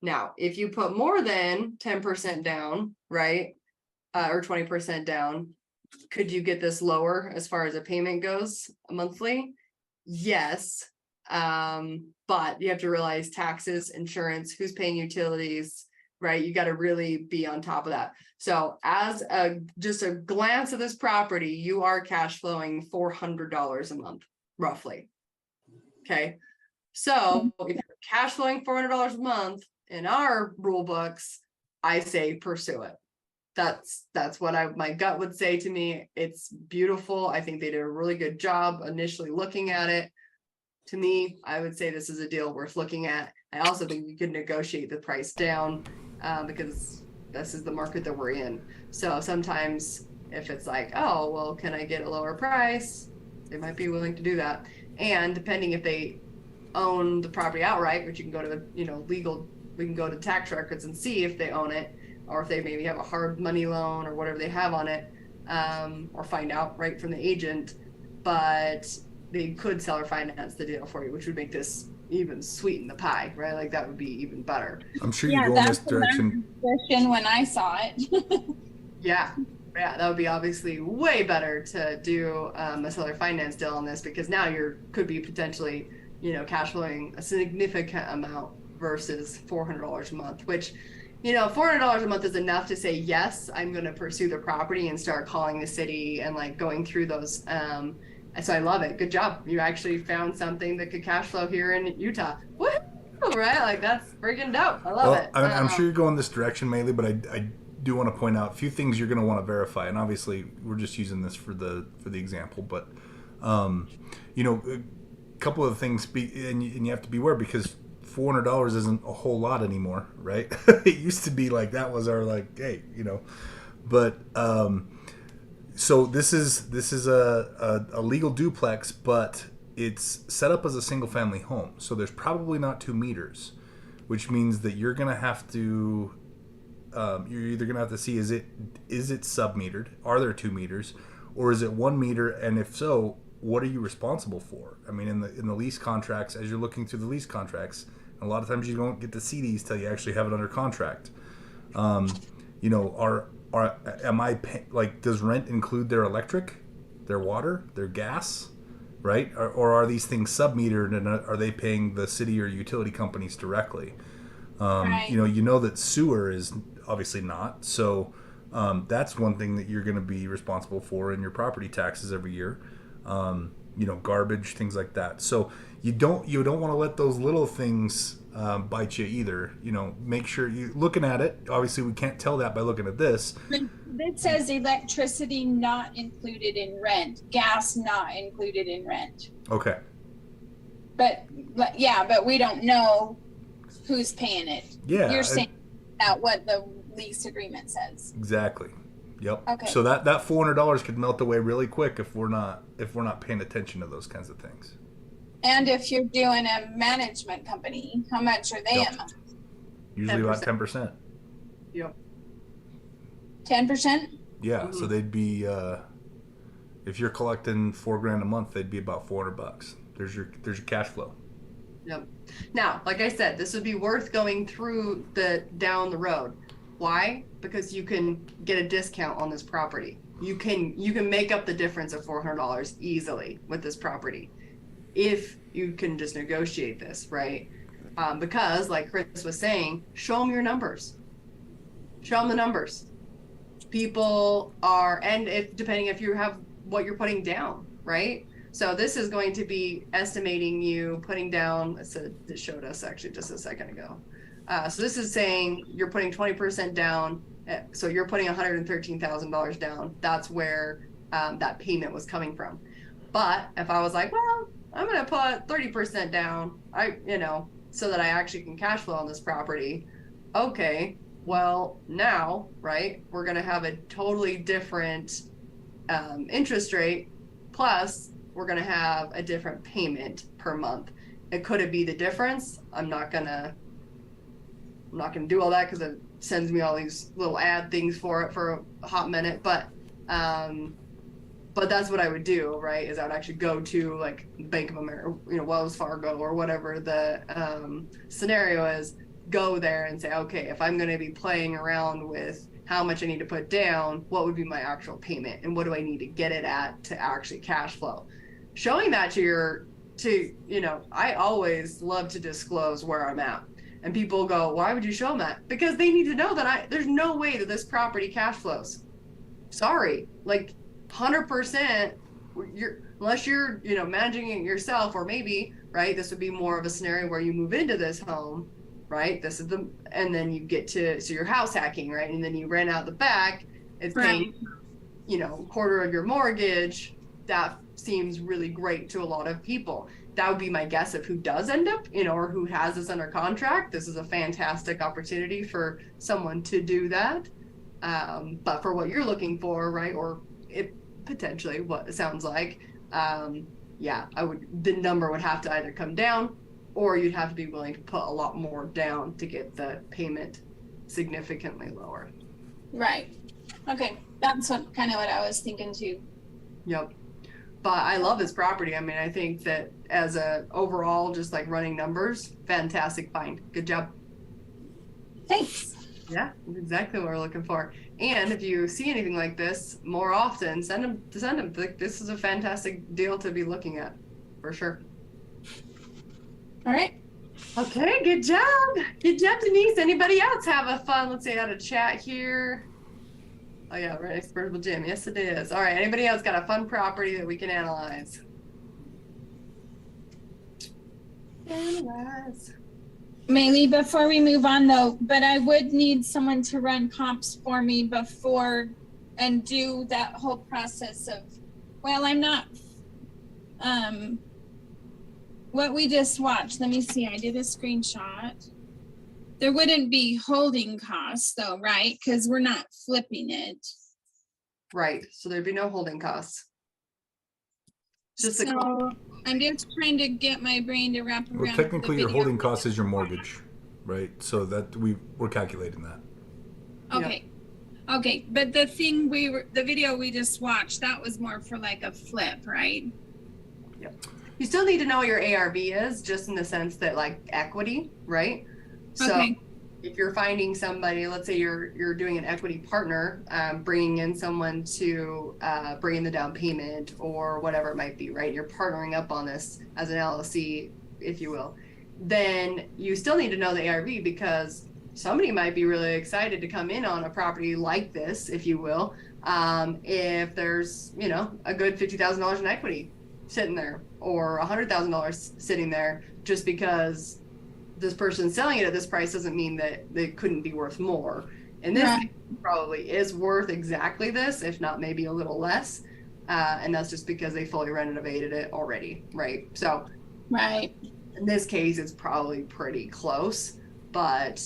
Now, if you put more than 10% down, right, or 20% down, could you get this lower as far as a payment goes monthly? Yes, but you have to realize taxes, insurance, who's paying utilities, right? You got to really be on top of that. So as just a glance at this property, you are cash flowing $400 a month, roughly. Okay. So if you're cash flowing $400 a month in our rule books, I say pursue it. That's what my gut would say to me. It's beautiful. I think they did a really good job initially looking at it. To me, I would say this is a deal worth looking at. I also think you could negotiate the price down because this is the market that we're in. So sometimes if it's like, oh, well, can I get a lower price? They might be willing to do that. And depending if they own the property outright, which you can go to, we can go to tax records and see if they own it, or if they maybe have a hard money loan or whatever they have on it, or find out right from the agent. But they could seller finance the deal for you, which would make this even sweeten the pie, right? Like that would be even better.
I'm sure you go in this direction.
When I saw it.
Yeah, that would be obviously way better to do a seller finance deal on this, because now could be potentially, cash flowing a significant amount versus $400 a month, which, $400 a month is enough to say, yes, I'm going to pursue the property and start calling the city and like going through those. So I love it. Good job. You actually found something that could cash flow here in Utah. Woohoo, right? Like that's freaking dope. I love it.
I'm sure you're going this direction, Maeli, but I do want to point out a few things you're going to want to verify. And obviously we're just using this for the example, but a couple of things and you have to be aware, because $400 isn't a whole lot anymore, right? It used to be like that was our like, hey, but so this is a legal duplex, but it's set up as a single family home. So there's probably not 2 meters, which means that you're gonna have to you're either gonna have to see is it sub-metered? Are there 2 meters, or is it 1 meter? And if so, what are you responsible for? I mean, in the lease contracts, as you're looking through the lease contracts, a lot of times you don't get to see these till you actually have it under contract. Does rent include their electric, their water, their gas, right? Or are these things sub-metered, and are they paying the city or utility companies directly?
Right.
That sewer is obviously not. So that's one thing that you're going to be responsible for in your property taxes every year. Garbage, things like that. So you don't want to let those little things bite you either. Make sure you're looking at it. Obviously, we can't tell that by looking at this.
It says electricity not included in rent, gas not included in rent.
Okay.
But we don't know who's paying it.
Yeah.
You're saying that what the lease agreement says.
Exactly. Yep.
Okay.
So that $400 could melt away really quick if we're not paying attention to those kinds of things.
And if you're doing a management company, how much are they
Yep.
a month?
Usually
10%.
about 10%.
Yep.
10%?
Yeah.
Mm-hmm.
So they'd be if you're collecting $4,000 a month, they'd be about $400. There's your cash flow.
Yep. Now, like I said, this would be worth going through down the road. Why? Because you can get a discount on this property. You can make up the difference of $400 easily with this property, if you can just negotiate this, right? Because, like Chris was saying, show them your numbers. Show them the numbers. People are, and depending if you have what you're putting down, right? So this is going to be estimating you putting down, it showed us actually just a second ago. So this is saying you're putting 20% down. So you're putting $113,000 down. That's where that payment was coming from. But if I was like, well, I'm going to put 30% down, so that I actually can cash flow on this property. Okay, well now, right, we're going to have a totally different interest rate. Plus, we're going to have a different payment per month. Could it be the difference? I'm not gonna do all that because it sends me all these little ad things for it for a hot minute. But that's what I would do, right? Is I would actually go to like Bank of America, Wells Fargo or whatever the scenario is. Go there and say, okay, if I'm going to be playing around with how much I need to put down, what would be my actual payment, and what do I need to get it at to actually cash flow? Showing that I always love to disclose where I'm at. And people go, why would you show them that? Because they need to know that there's no way that this property cash flows. Sorry, like 100%, unless you're, managing it yourself, or maybe right? This would be more of a scenario where you move into this home, right? This is and then you get to, so you're house hacking, right? And then you rent out the back, it's paying, quarter of your mortgage. That seems really great to a lot of people. That would be my guess of who does end up, or who has this under contract. This is a fantastic opportunity for someone to do that. But for what you're looking for, right? Or it potentially what it sounds like, the number would have to either come down, or you'd have to be willing to put a lot more down to get the payment significantly lower.
Right. Okay. That's kind of what I was thinking too.
Yep. But I love this property. I mean, I think that as a overall, just like running numbers, fantastic find. Good job.
Thanks.
Yeah, that's exactly what we're looking for. And if you see anything like this more often, send them. This is a fantastic deal to be looking at, for sure.
All right.
Okay, good job. Good job, Denise. Anybody else have a fun? Let's see, I got a chat here. Oh yeah, right next to Virtual Gym. Yes, it is. All right, anybody else got a fun property that we can analyze? Analyze.
Maeli, before we move on though, but I would need someone to run comps for me before and do that whole process of, well, I'm not, what we just watched, let me see, I did a screenshot. There wouldn't be holding costs though, right? Because we're not flipping it.
Right, so there'd be no holding costs.
So I'm just trying to get my brain to wrap around.
Well, technically, your holding cost is your mortgage, right? So that we're calculating that.
Okay. Yeah. Okay, but the thing the video we just watched, that was more for like a flip, right?
Yep. You still need to know what your ARV is, just in the sense that like equity, right? So okay. If you're finding somebody, let's say you're doing an equity partner, bringing in someone to bring in the down payment or whatever it might be, right? You're partnering up on this as an LLC, if you will. Then you still need to know the ARV, because somebody might be really excited to come in on a property like this, if you will, if there's, a good $50,000 in equity sitting there, or $100,000 sitting there, just because this person selling it at this price doesn't mean that they couldn't be worth more. And this probably is worth exactly this, if not maybe a little less. And that's just because they fully renovated it already, right? So in this case, it's probably pretty close, but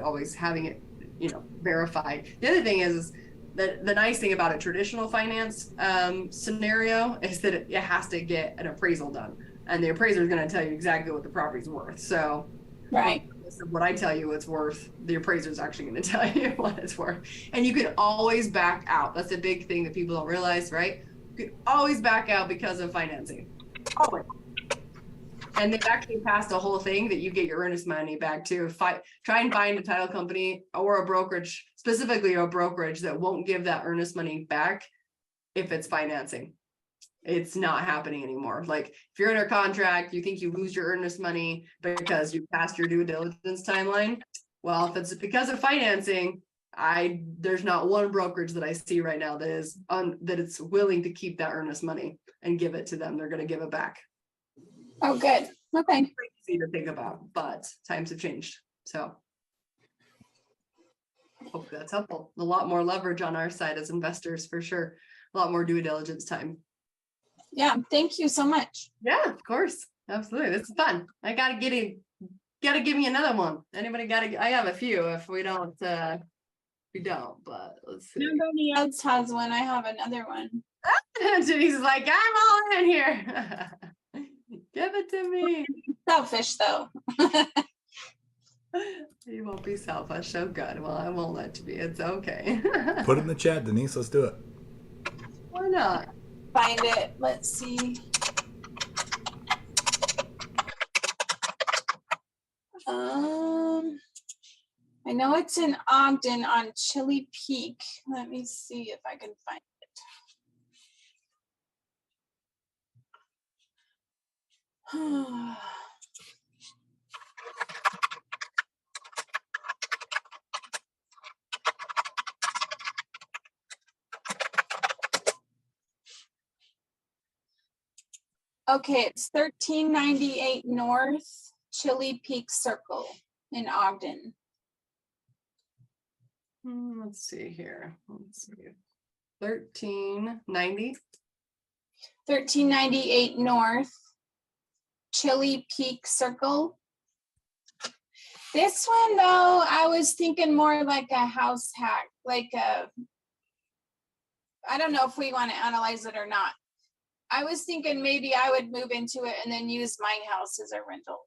always having it, verified. The other thing is the nice thing about a traditional finance scenario is that it has to get an appraisal done. And the appraiser is going to tell you exactly what the property's worth. So what I tell you it's worth, the appraiser is actually going to tell you what it's worth. And you can always back out. That's a big thing that people don't realize, right? You can always back out because of financing. Always. And they've actually passed a whole thing that you get your earnest money back too. Try and find a title company or a brokerage, specifically a brokerage, that won't give that earnest money back if it's financing. It's not happening anymore. Like if you're under contract, you think you lose your earnest money because you passed your due diligence timeline. Well, if it's because of financing, there's not one brokerage that I see right now that it's willing to keep that earnest money and give it to them. They're going to give it back.
Oh, good. Okay.
It's crazy to think about, but times have changed. So hopefully that's helpful. A lot more leverage on our side as investors, for sure. A lot more due diligence time.
Yeah, thank you so much.
Yeah, of course. Absolutely. This is fun. I gotta give me another one. Anybody I have a few if we don't, but let's see.
Nobody else has one. I have another one.
Denise is like, I'm all in here. Give it to me.
Selfish though.
You won't be selfish. Oh good. Well, I won't let you be. It's okay.
Put it in the chat, Denise. Let's do it.
Why not?
Find it. Let's see. I know it's in Ogden on Chili Peak. Let me see if I can find it. Okay, it's 1398 North Chili Peak Circle in Ogden.
Let's see here. Let's see. 1390.
1398 North Chili Peak Circle. This one though, I was thinking more like a house hack, like I don't know if we want to analyze it or not. I was thinking maybe I would move into it and then use my house as a rental.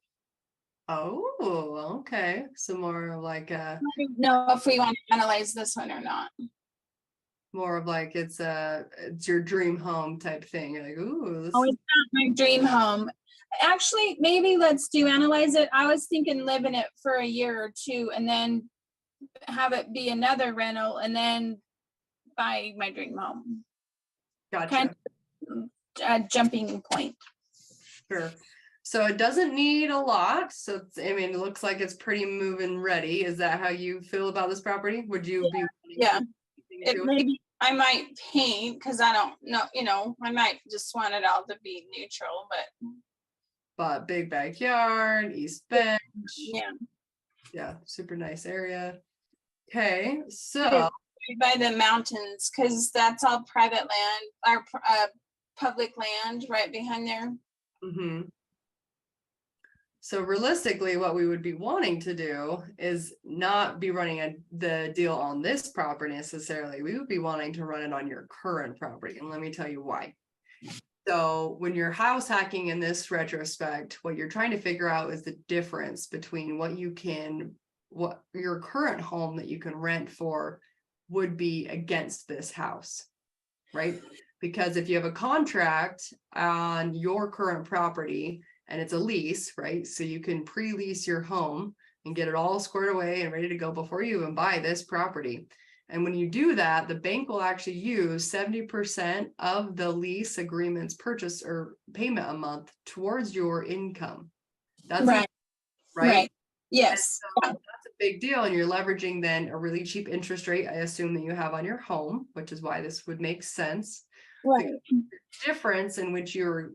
Oh, okay. So more of like a
I don't know if we want to analyze this one or not.
more of like it's your dream home type thing. You're like, ooh, this
Oh,
is
it's not my dream home. Actually, maybe let's do analyze it. I was thinking live in it for a year or two and then have it be another rental and then buy my dream home.
gotcha.
Kind of a jumping point.
Sure. So it doesn't need a lot. So I mean, it looks like it's pretty move-in ready. Is that how you feel about this property? Would you be
Yeah.
it
Maybe I might paint because I don't know, I might just want it all to be neutral,
but big backyard, east bench.
yeah.
Yeah, super nice area. Okay,
It
so
is by the mountains because that's all private land or public land right behind there.
mhm. So realistically, what we would be wanting to do is not be running the deal on this property necessarily. We would be wanting to run it on your current property. And let me tell you why. So when you're house hacking in this retrospect, what you're trying to figure out is the difference between what your current home that you can rent for would be against this house, right? Because if you have a contract on your current property and it's a lease, right? So you can pre-lease your home and get it all squared away and ready to go before you even buy this property. And when you do that, the bank will actually use 70% of the lease agreement's purchase or payment a month towards your income. That's
Right.
right.
Yes.
So that's a big deal. And you're leveraging then a really cheap interest rate, I assume, that you have on your home, which is why this would make sense.
Right.
The difference in which you're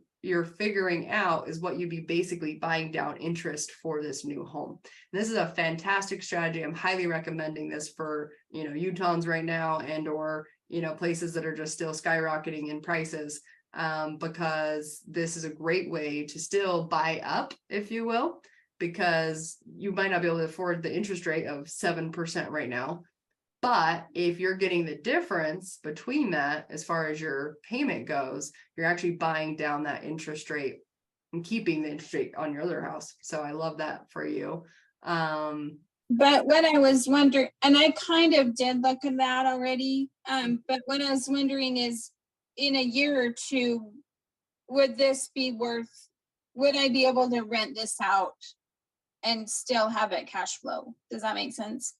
figuring out is what you'd be basically buying down interest for this new home. And this is a fantastic strategy. I'm highly recommending this for, Utahns right now and or, places that are just still skyrocketing in prices, because this is a great way to still buy up, if you will, because you might not be able to afford the interest rate of 7% right now. But if you're getting the difference between that, as far as your payment goes, you're actually buying down that interest rate and keeping the interest rate on your other house. So I love that for you.
But what I was wondering, and I kind of did look at that already, but what I was wondering is in a year or two, would I be able to rent this out and still have it cash flow? Does that make sense?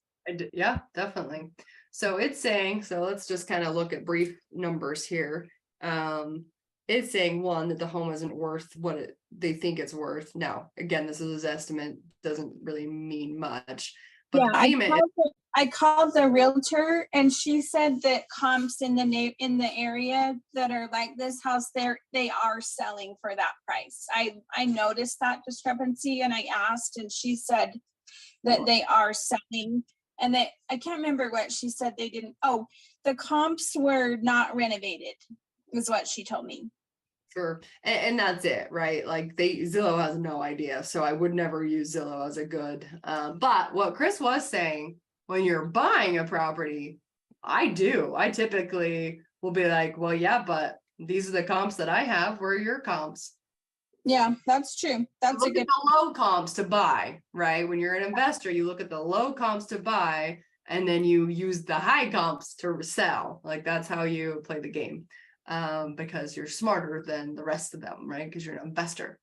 Yeah, definitely. So it's saying, so let's just kind of look at brief numbers here. It's saying, one, that the home isn't worth what they think it's worth. Now, again, this is an estimate, doesn't really mean much. But
Yeah,
the payment
I called the realtor and she said that comps in the area that are like this house they are selling for that price. I noticed that discrepancy and I asked and she said that they are selling and that I can't remember what she said they didn't. Oh, the comps were not renovated is what she told me.
Sure. And that's it, right? Like Zillow has no idea. So I would never use Zillow as a good, but what Chris was saying, when you're buying a property, I typically will be like, well, yeah, but these are the comps that I have. Where are your comps?
Yeah, that's true. That's
look at the low comps to buy, right? When you're an investor, you look at the low comps to buy, and then you use the high comps to sell. Like that's how you play the game. Because you're smarter than the rest of them, right? Because you're an investor.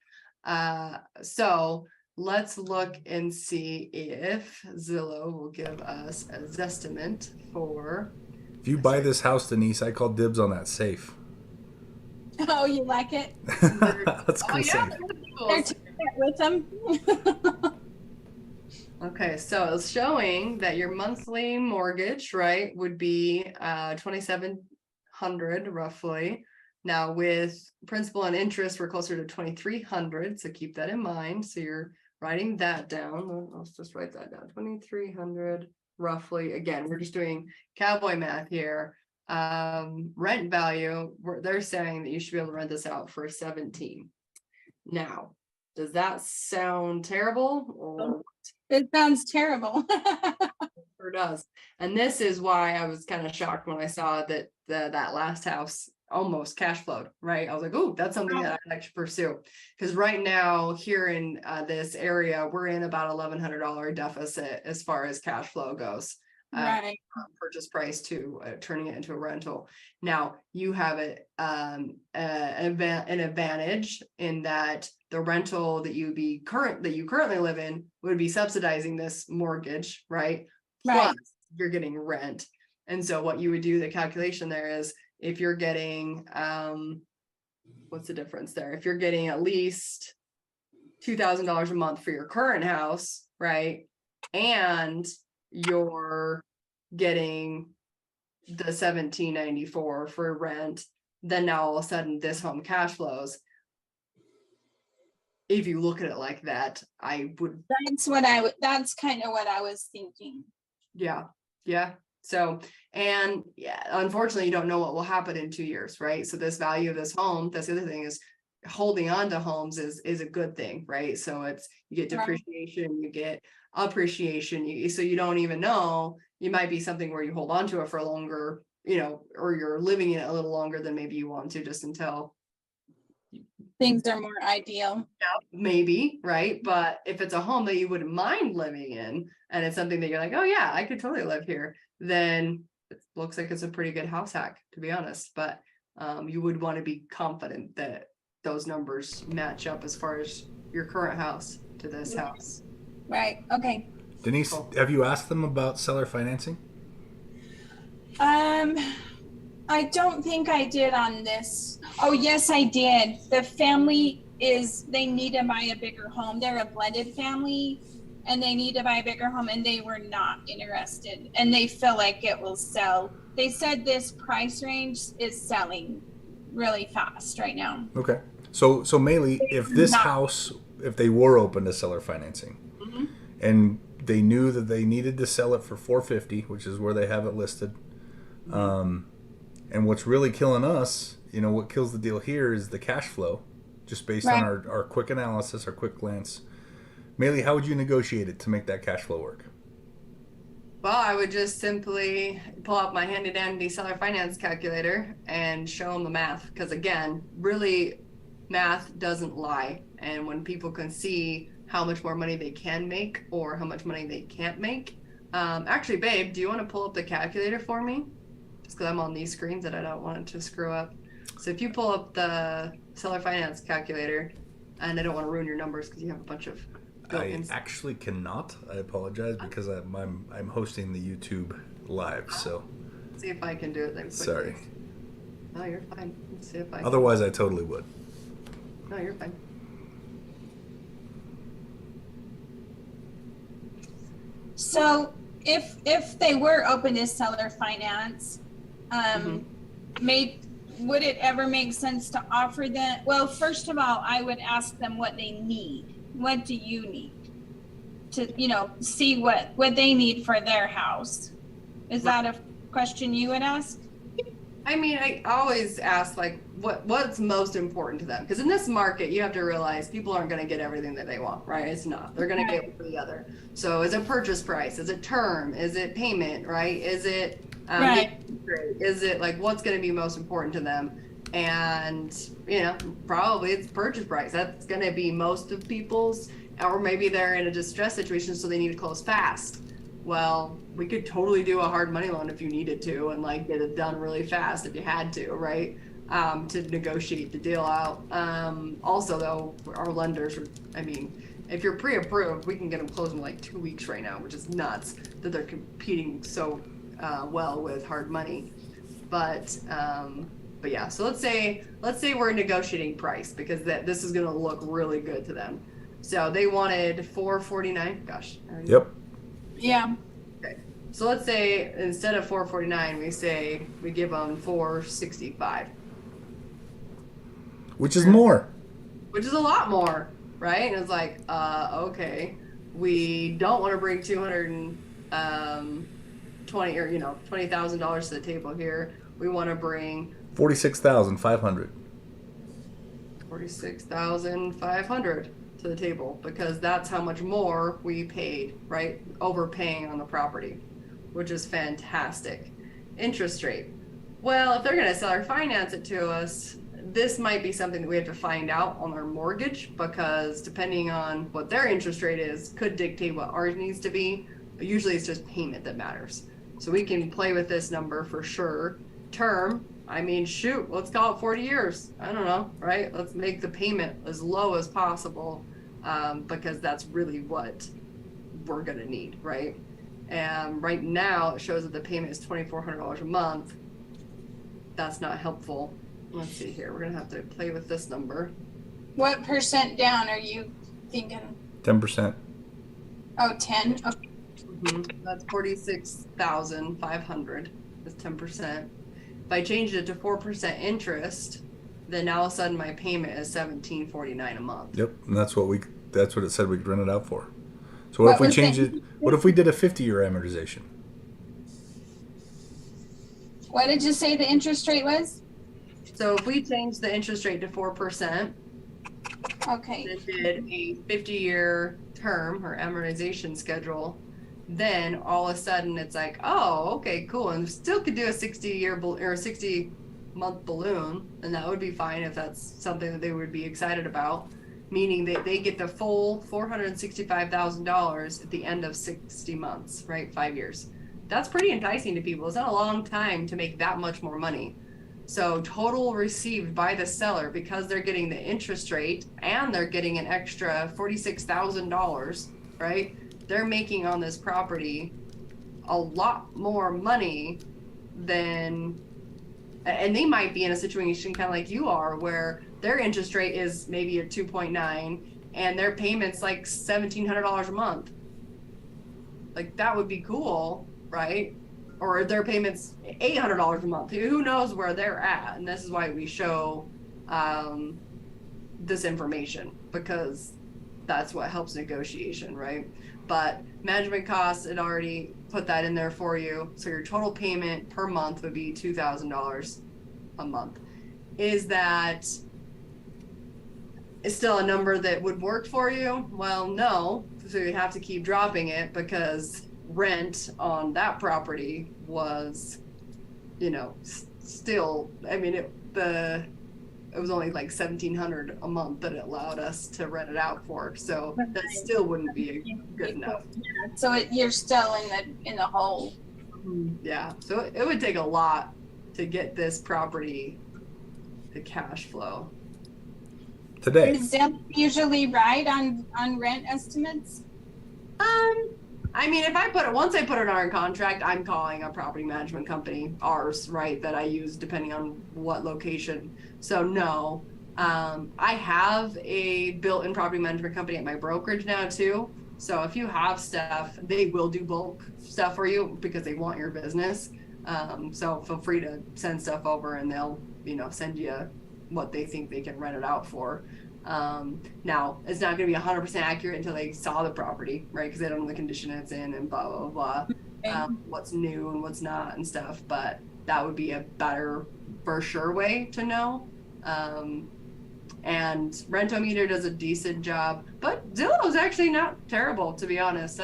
So let's look and see if Zillow will give us a Zestimate for.
If you buy this house, Denise, I call dibs on that safe.
Oh, you like it?
That's cool.
Yeah,
They're taking it with them.
Okay, so it's showing that your monthly mortgage, right, would be $2,700 roughly. Now with principal and interest, we're closer to 2,300. So keep that in mind. So you're writing that down. Well, let's just write that down. 2,300 roughly. Again, we're just doing cowboy math here. Rent value, they're saying that you should be able to rent this out for 17. Now, does that sound terrible? Or
It sounds terrible.
sure does. And this is why I was kind of shocked when I saw that that last house almost cash flowed, right? I was like, oh, that's something that I'd actually pursue. Because right now here in this area, we're in about $1,100 deficit as far as cash flow goes.
Right.
Purchase price to turning it into a rental. Now you have an advantage in that the rental that you currently live in would be subsidizing this mortgage, right?
Right.
Plus you're getting rent. And so what you would do, the calculation there is if you're getting what's the difference there? If you're getting at least $2,000 a month for your current house, right? And you're getting the $1,794 for rent, then now all of a sudden this home cash flows. If you look at it like that, I would.
That's kind of what I was thinking.
Yeah. So, and yeah, unfortunately, you don't know what will happen in 2 years, right? So this value of this home, that's the other thing, is holding on to homes is a good thing, right? So it's, you get depreciation, you get appreciation, so you don't even know, you might be something where you hold on to it for longer, or you're living in it a little longer than maybe you want to, just until
Things are more ideal.
maybe, right? But if it's a home that you wouldn't mind living in, and it's something that you're like, oh yeah, I could totally live here, then it looks like it's a pretty good house hack, to be honest. But you would want to be confident that those numbers match up as far as your current house to this house.
Right. Okay.
Denise, have you asked them about seller financing?
I don't think I did on this. Oh, yes, I did. The family they need to buy a bigger home. They're a blended family and they need to buy a bigger home, and they were not interested, and they feel like it will sell. They said this price range is selling really fast right now.
Okay. So Maeli, if this house, if they were open to seller financing,
Mm-hmm.
and they knew that they needed to sell it for $450, which is where they have it listed, and what's really killing us, what kills the deal here is the cash flow, just based on our quick analysis, our quick glance. Maeli, how would you negotiate it to make that cash flow work?
Well, I would just simply pull out my handy dandy seller finance calculator and show them the math. Because again, really, math doesn't lie. And when people can see how much more money they can make or how much money they can't make. Actually, babe, do you want to pull up the calculator for me? Just because I'm on these screens and I don't want it to screw up. So if you pull up the seller finance calculator, and I don't want to ruin your numbers because you have a bunch of built-ins.
I actually cannot. I apologize because I'm hosting the YouTube live. So
see if I can do it then quickly.
Sorry.
No, you're fine. Let's see if I
Otherwise, I totally would.
No, you're fine.
So if they were open to seller finance, would it ever make sense to offer them? Well, first of all, I would ask them what they need. What do you need to, see what they need for their house? Is that a question you would ask?
I mean, I always ask what's most important to them, because in this market you have to realize people aren't going to get everything that they want, right? It's not. They're going to get one for the other. So is it purchase price? Is it term? Is it payment? Right? Is it is it what's going to be most important to them? And probably it's purchase price. That's going to be most of people's, or maybe they're in a distress situation so they need to close fast. Well, we could totally do a hard money loan if you needed to, and get it done really fast if you had to, right? To negotiate the deal out. Also though, our lenders if you're pre-approved, we can get them closed in 2 weeks right now, which is nuts that they're competing so well with hard money. But yeah, so let's say we're negotiating price, because this is going to look really good to them. So they wanted $449. Gosh.
Yep.
Yeah.
Okay. So let's say instead of $449, we give them $465.
Which is more.
which is a lot more, right? And it's like, okay, we don't want to bring 220 or $20,000 to the table here. We want to bring
46,500.
46,500 to the table because that's how much more we paid, right? Overpaying on the property, which is fantastic. Interest rate. Well, if they're going to sell or finance it to us, this might be something that we have to find out on our mortgage because depending on what their interest rate is, could dictate what ours needs to be. But usually it's just payment that matters. So we can play with this number for sure. Term, I mean, shoot, let's call it 40 years. I don't know, right? Let's make the payment as low as possible because that's really what we're going to need, right? And right now it shows that the payment is $2,400 a month. That's not helpful. Let's see here. We're going to have to play with this number.
What percent down are you thinking?
10%.
Oh, 10? Okay.
That's 46,500. That's 10%. If I changed it to 4% interest, then all of a sudden my payment is $1,749 a month.
Yep, and that's what it said we could rent it out for. So what if we change it? What if we did a 50-year amortization?
What did you say the interest rate was?
So if we change the interest rate to 4%,
Okay.
and did a 50-year term or amortization schedule, then all of a sudden it's like, oh, okay, cool, and still could do a 60-year or 60-month balloon, and that would be fine if that's something that they would be excited about. Meaning that they get the full $465,000 at the end of 60 months, right? 5 years. That's pretty enticing to people. It's not a long time to make that much more money. So total received by the seller because they're getting the interest rate and they're getting an extra $46,000, right? They're making on this property a lot more money than, and they might be in a situation kind of like you are where their interest rate is maybe at 2.9 and their payment's like $1,700 a month. Like that would be cool, right? Or their payment's $800 a month. Who knows where they're at? And this is why we show this information because that's what helps negotiation, right? But management costs, it already put that in there for you. So your total payment per month would be $2,000 a month. Is that is still a number that would work for you? Well, no. So you have to keep dropping it because rent on that property was, still, I mean, it was only like $1,700 a month that it allowed us to rent it out for. So that still wouldn't be good enough.
Yeah. So you're still in the hole.
Yeah. So it would take a lot to get this property to cash flow.
Today.
Is that usually right on rent estimates?
I mean, once I put it on contract, I'm calling a property management company, ours, right, that I use depending on what location. So no, I have a built-in property management company at my brokerage now too. So if you have stuff, they will do bulk stuff for you because they want your business. So feel free to send stuff over and they'll, send you what they think they can rent it out for. Now it's not going to be 100% accurate until they saw the property, right? Because they don't know the condition it's in and blah, blah, blah, what's new and what's not and stuff. But that would be a better, for sure way to know. And Rentometer does a decent job, but Zillow's actually not terrible, to be honest.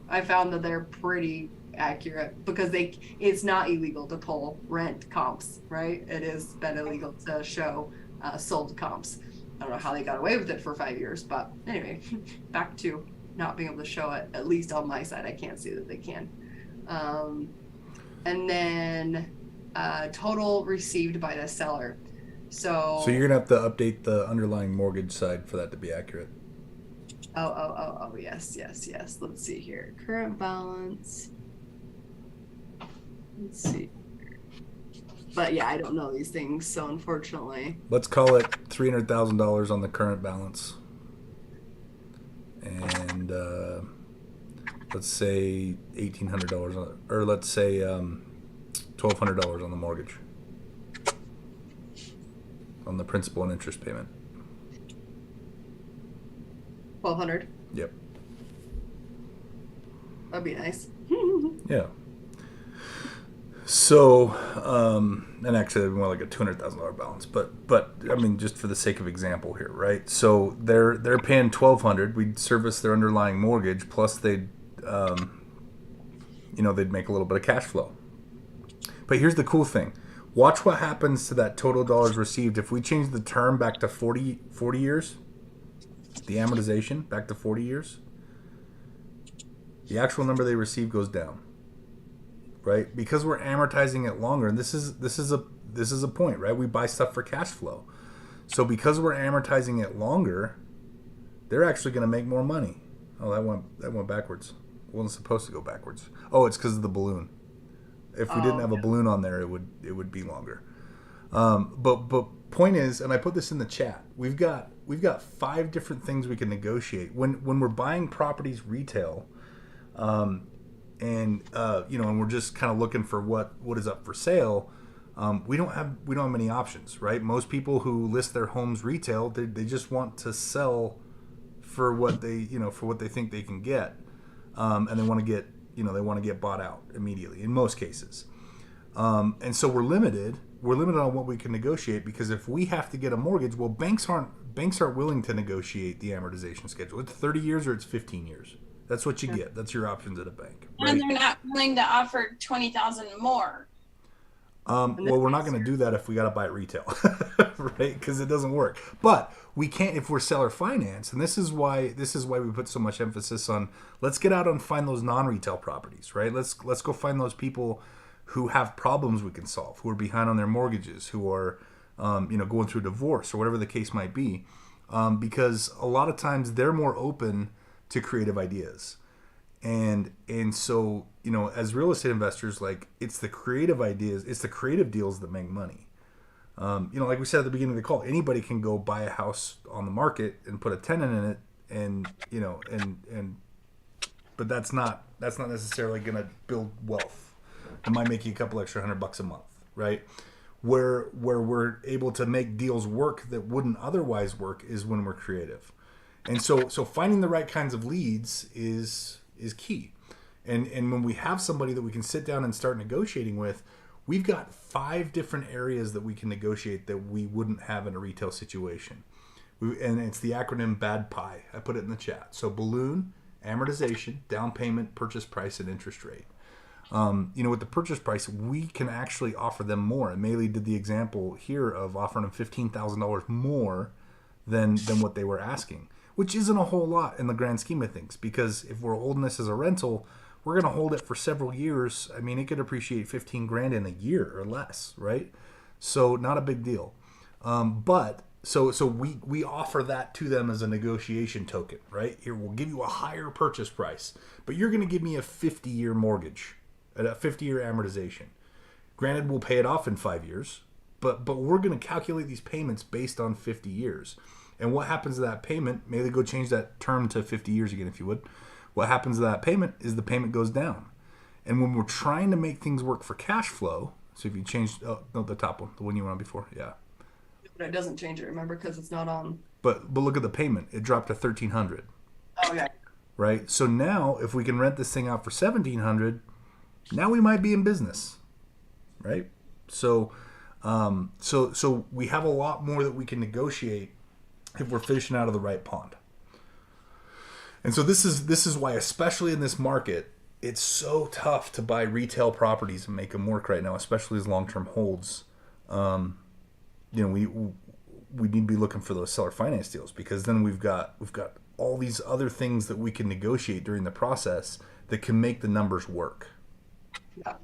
I found that they're pretty accurate because it's not illegal to pull rent comps, right? It has been illegal to show sold comps. I don't know how they got away with it for 5 years, but anyway, back to not being able to show it, at least on my side. I can't see that they can. And then total received by the seller. So
you're gonna have to update the underlying mortgage side for that to be accurate.
Oh, yes. Let's see here. Current balance. Let's see. But yeah, I don't know these things, so unfortunately.
Let's call it $300,000 on the current balance, and let's say $1,800 or let's say $1,200 on the mortgage. on the principal and interest payment.
1,200.
Yep.
That'd be nice.
Yeah. So, and actually, more like a $200,000 balance, but I mean, just for the sake of example here, right? So they're paying $1,200. We'd service their underlying mortgage, plus they'd they'd make a little bit of cash flow. But here's the cool thing: watch what happens to that total dollars received if we change the term back to 40 years, the amortization back to 40 years. The actual number they receive goes down. Right, because we're amortizing it longer, and this is a point, right? We buy stuff for cash flow, so because we're amortizing it longer, they're actually going to make more money. Oh, that went backwards. It wasn't supposed to go backwards. Oh, it's because of the balloon. If we didn't have a balloon on there, it would be longer. But point is, and I put this in the chat, we've got 5 different things we can negotiate when we're buying properties retail. And we're just kind of looking for what is up for sale. We don't have many options, right? Most people who list their homes retail, they just want to sell for what they think they can get, and they want to get bought out immediately in most cases. And so we're limited on what we can negotiate, because if we have to get a mortgage, well, banks aren't willing to negotiate the amortization schedule. It's 30 years or it's 15 years. That's what you get. That's your options at a bank. Right?
And they're not willing to offer 20,000 more.
Well, we're not going to do that if we got to buy it retail, right? Because it doesn't work. But we can't if we're seller finance, and this is why we put so much emphasis on let's get out and find those non-retail properties, right? Let's go find those people who have problems we can solve, who are behind on their mortgages, who are going through divorce or whatever the case might be, because a lot of times they're more open to creative ideas. And so, as real estate investors, like, it's the creative ideas, it's the creative deals that make money. Like we said at the beginning of the call, anybody can go buy a house on the market and put a tenant in it, but that's not necessarily going to build wealth. It might make you a couple extra $100 a month, right? Where we're able to make deals work that wouldn't otherwise work is when we're creative. And so finding the right kinds of leads is key. And when we have somebody that we can sit down and start negotiating with, we've got 5 different areas that we can negotiate that we wouldn't have in a retail situation. And it's the acronym BAD PI. I put it in the chat. So balloon, amortization, down payment, purchase price, and interest rate. With the purchase price, we can actually offer them more. And Maeli did the example here of offering them $15,000 more than what they were asking, which isn't a whole lot in the grand scheme of things, because if we're holding this as a rental, we're going to hold it for several years. I mean, it could appreciate $15,000 in a year or less, right? So not a big deal. But we offer that to them as a negotiation token, right? Here, we'll give you a higher purchase price, but you're going to give me a 50-year mortgage, a 50-year amortization. Granted, we'll pay it off in 5 years, but we're going to calculate these payments based on 50 years. And what happens to that payment, maybe go change that term to 50 years again, if you would. What happens to that payment is the payment goes down. And when we're trying to make things work for cash flow, so if you change, the top one, the one you were on before, yeah.
But it doesn't change it, remember, because it's not on.
But look at the payment. It dropped to $1,300.
Oh, yeah.
Right? So now, if we can rent this thing out for $1,700, now we might be in business, right? So we have a lot more that we can negotiate if we're fishing out of the right pond. And so this is why, especially in this market, it's so tough to buy retail properties and make them work right now, especially as long-term holds. We need to be looking for those seller finance deals, because then we've got all these other things that we can negotiate during the process that can make the numbers work.
Yeah.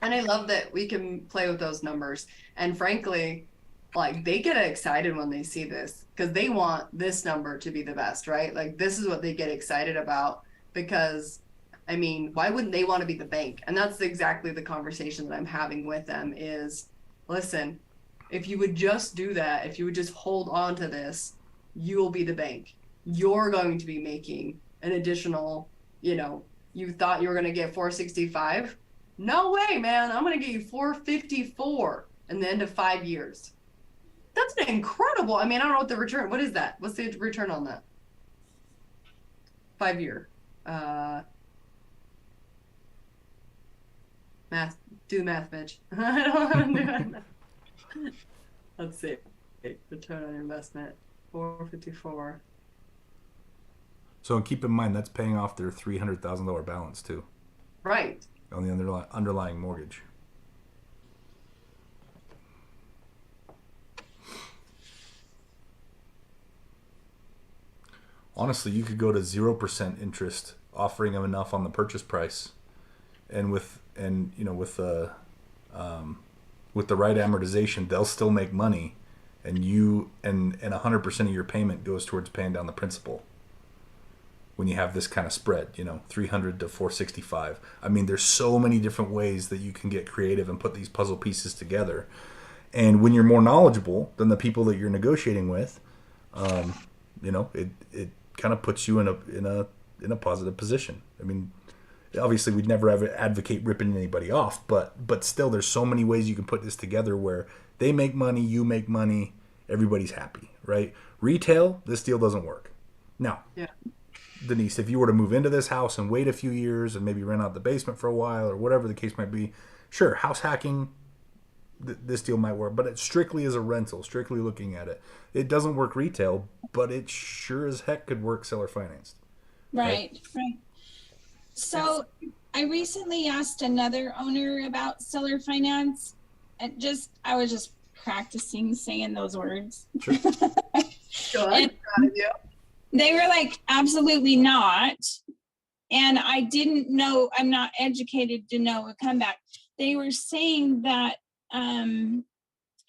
And I love that we can play with those numbers. And frankly, like, they get excited when they see this, because they want this number to be the best, right? Like, this is what they get excited about, because, I mean, why wouldn't they want to be the bank? And that's exactly the conversation that I'm having with them is, listen, if you would just do that, if you would just hold on to this, you will be the bank. You're going to be making an additional, you thought you were going to get 465. No way, man. I'm going to get you 454 in the end of 5 years. That's an incredible. I mean, I don't know what the return. What is that? What's the return on that? 5 year. Math. Do the math, Mitch. I don't know how to do it. Let's see. Return on investment. 454.
So keep in mind that's paying off their $300,000 balance too
Right.
on the underlying mortgage. Honestly, you could go to 0% interest, offering them enough on the purchase price, and with the right amortization, they'll still make money, and 100% of your payment goes towards paying down the principal. When you have this kind of spread, 300 to 465. I mean, there's so many different ways that you can get creative and put these puzzle pieces together. And when you're more knowledgeable than the people that you're negotiating with, it kind of puts you in a positive position. I mean, obviously we'd never ever advocate ripping anybody off, but still there's so many ways you can put this together where they make money, you make money, everybody's happy, right? Retail, this deal doesn't work. Now,
Yeah.
Denise, if you were to move into this house and wait a few years and maybe rent out the basement for a while or whatever the case might be, sure, house hacking, this deal might work, but it strictly is a rental, strictly looking at it. It doesn't work retail, but it sure as heck could work seller financed.
Right. So I recently asked another owner about seller finance, and I was just practicing saying those words.
Sure.
Good.
And
Proud of you.
they were like, absolutely not. And I didn't know, I'm not educated to know a comeback. They were saying that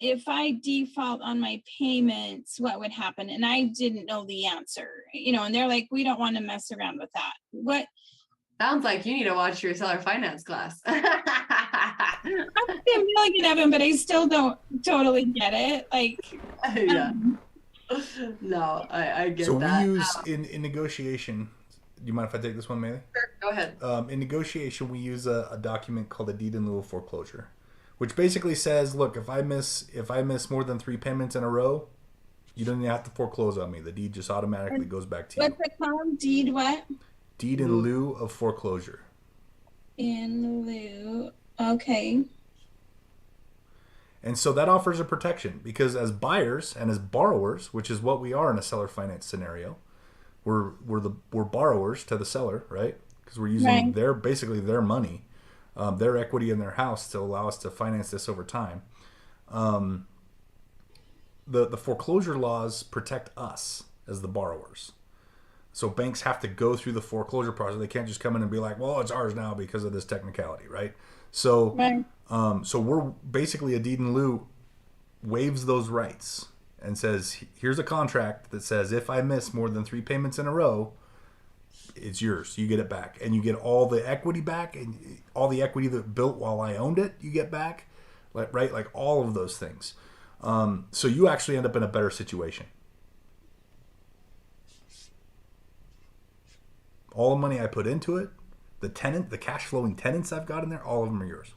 if I default on my payments, what would happen? And I didn't know the answer, and they're like, we don't want to mess around with that. What?
Sounds like you need to watch your seller finance class.
I'm really good at them, but I still don't totally get it. Like,
Yeah. No, I get
So
that.
we use in negotiation. Do you mind if I take this one, Manny?
Sure, go ahead.
In negotiation, we use a document called a deed in lieu of foreclosure, which basically says, look, if I miss more than 3 payments in a row, you don't even have to foreclose on me. The deed just automatically goes back to you.
what's it called? Deed what?
Deed in lieu of foreclosure.
In lieu. Okay.
And so that offers a protection because as buyers and as borrowers, which is what we are in a seller finance scenario, we're borrowers to the seller, right? Because we're using basically their money, their equity in their house to allow us to finance this over time. The foreclosure laws protect us as the borrowers. So banks have to go through the foreclosure process. They can't just come in and be like, well, it's ours now because of this technicality, right? So, so we're basically a deed in lieu waives those rights and says, here's a contract that says if I miss more than 3 payments in a row, it's yours. You get it back. And you get all the equity back, and all the equity that built while I owned it, you get back. Right? Like all of those things. So you actually end up in a better situation. All the money I put into it, the cash flowing tenants I've got in there, all of them are yours.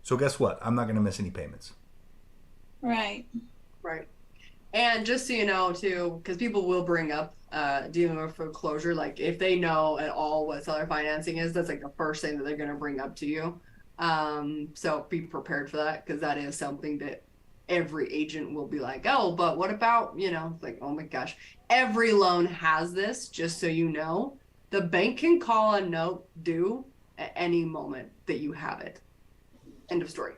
So guess what? I'm not going to miss any payments.
Right.
And just so you know too, because people will bring up dealing with foreclosure, like if they know at all what seller financing is, that's like the first thing that they're going to bring up to you. So be prepared for that, because that is something that every agent will be like, oh, but what about, like, oh my gosh, every loan has this, just so you know. The bank can call a note due at any moment that you have it. End of story.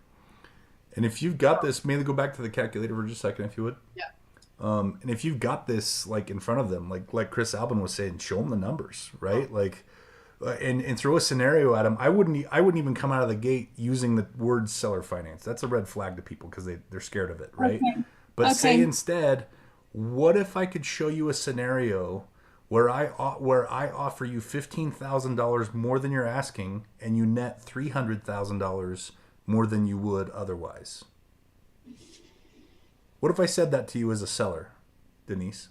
And if you've got this, maybe go back to the calculator for just a second, if you would.
Yeah.
And if you've got this like in front of them, like Chris Albin was saying, show them the numbers, right? Like, and throw a scenario at them. I wouldn't even come out of the gate using the word seller finance. That's a red flag to people because they're scared of it, right?
Okay.
But say instead, what if I could show you a scenario where I offer you $15,000 more than you're asking, and you net $300,000 more than you would otherwise? What if I said that to you as a seller, Denise?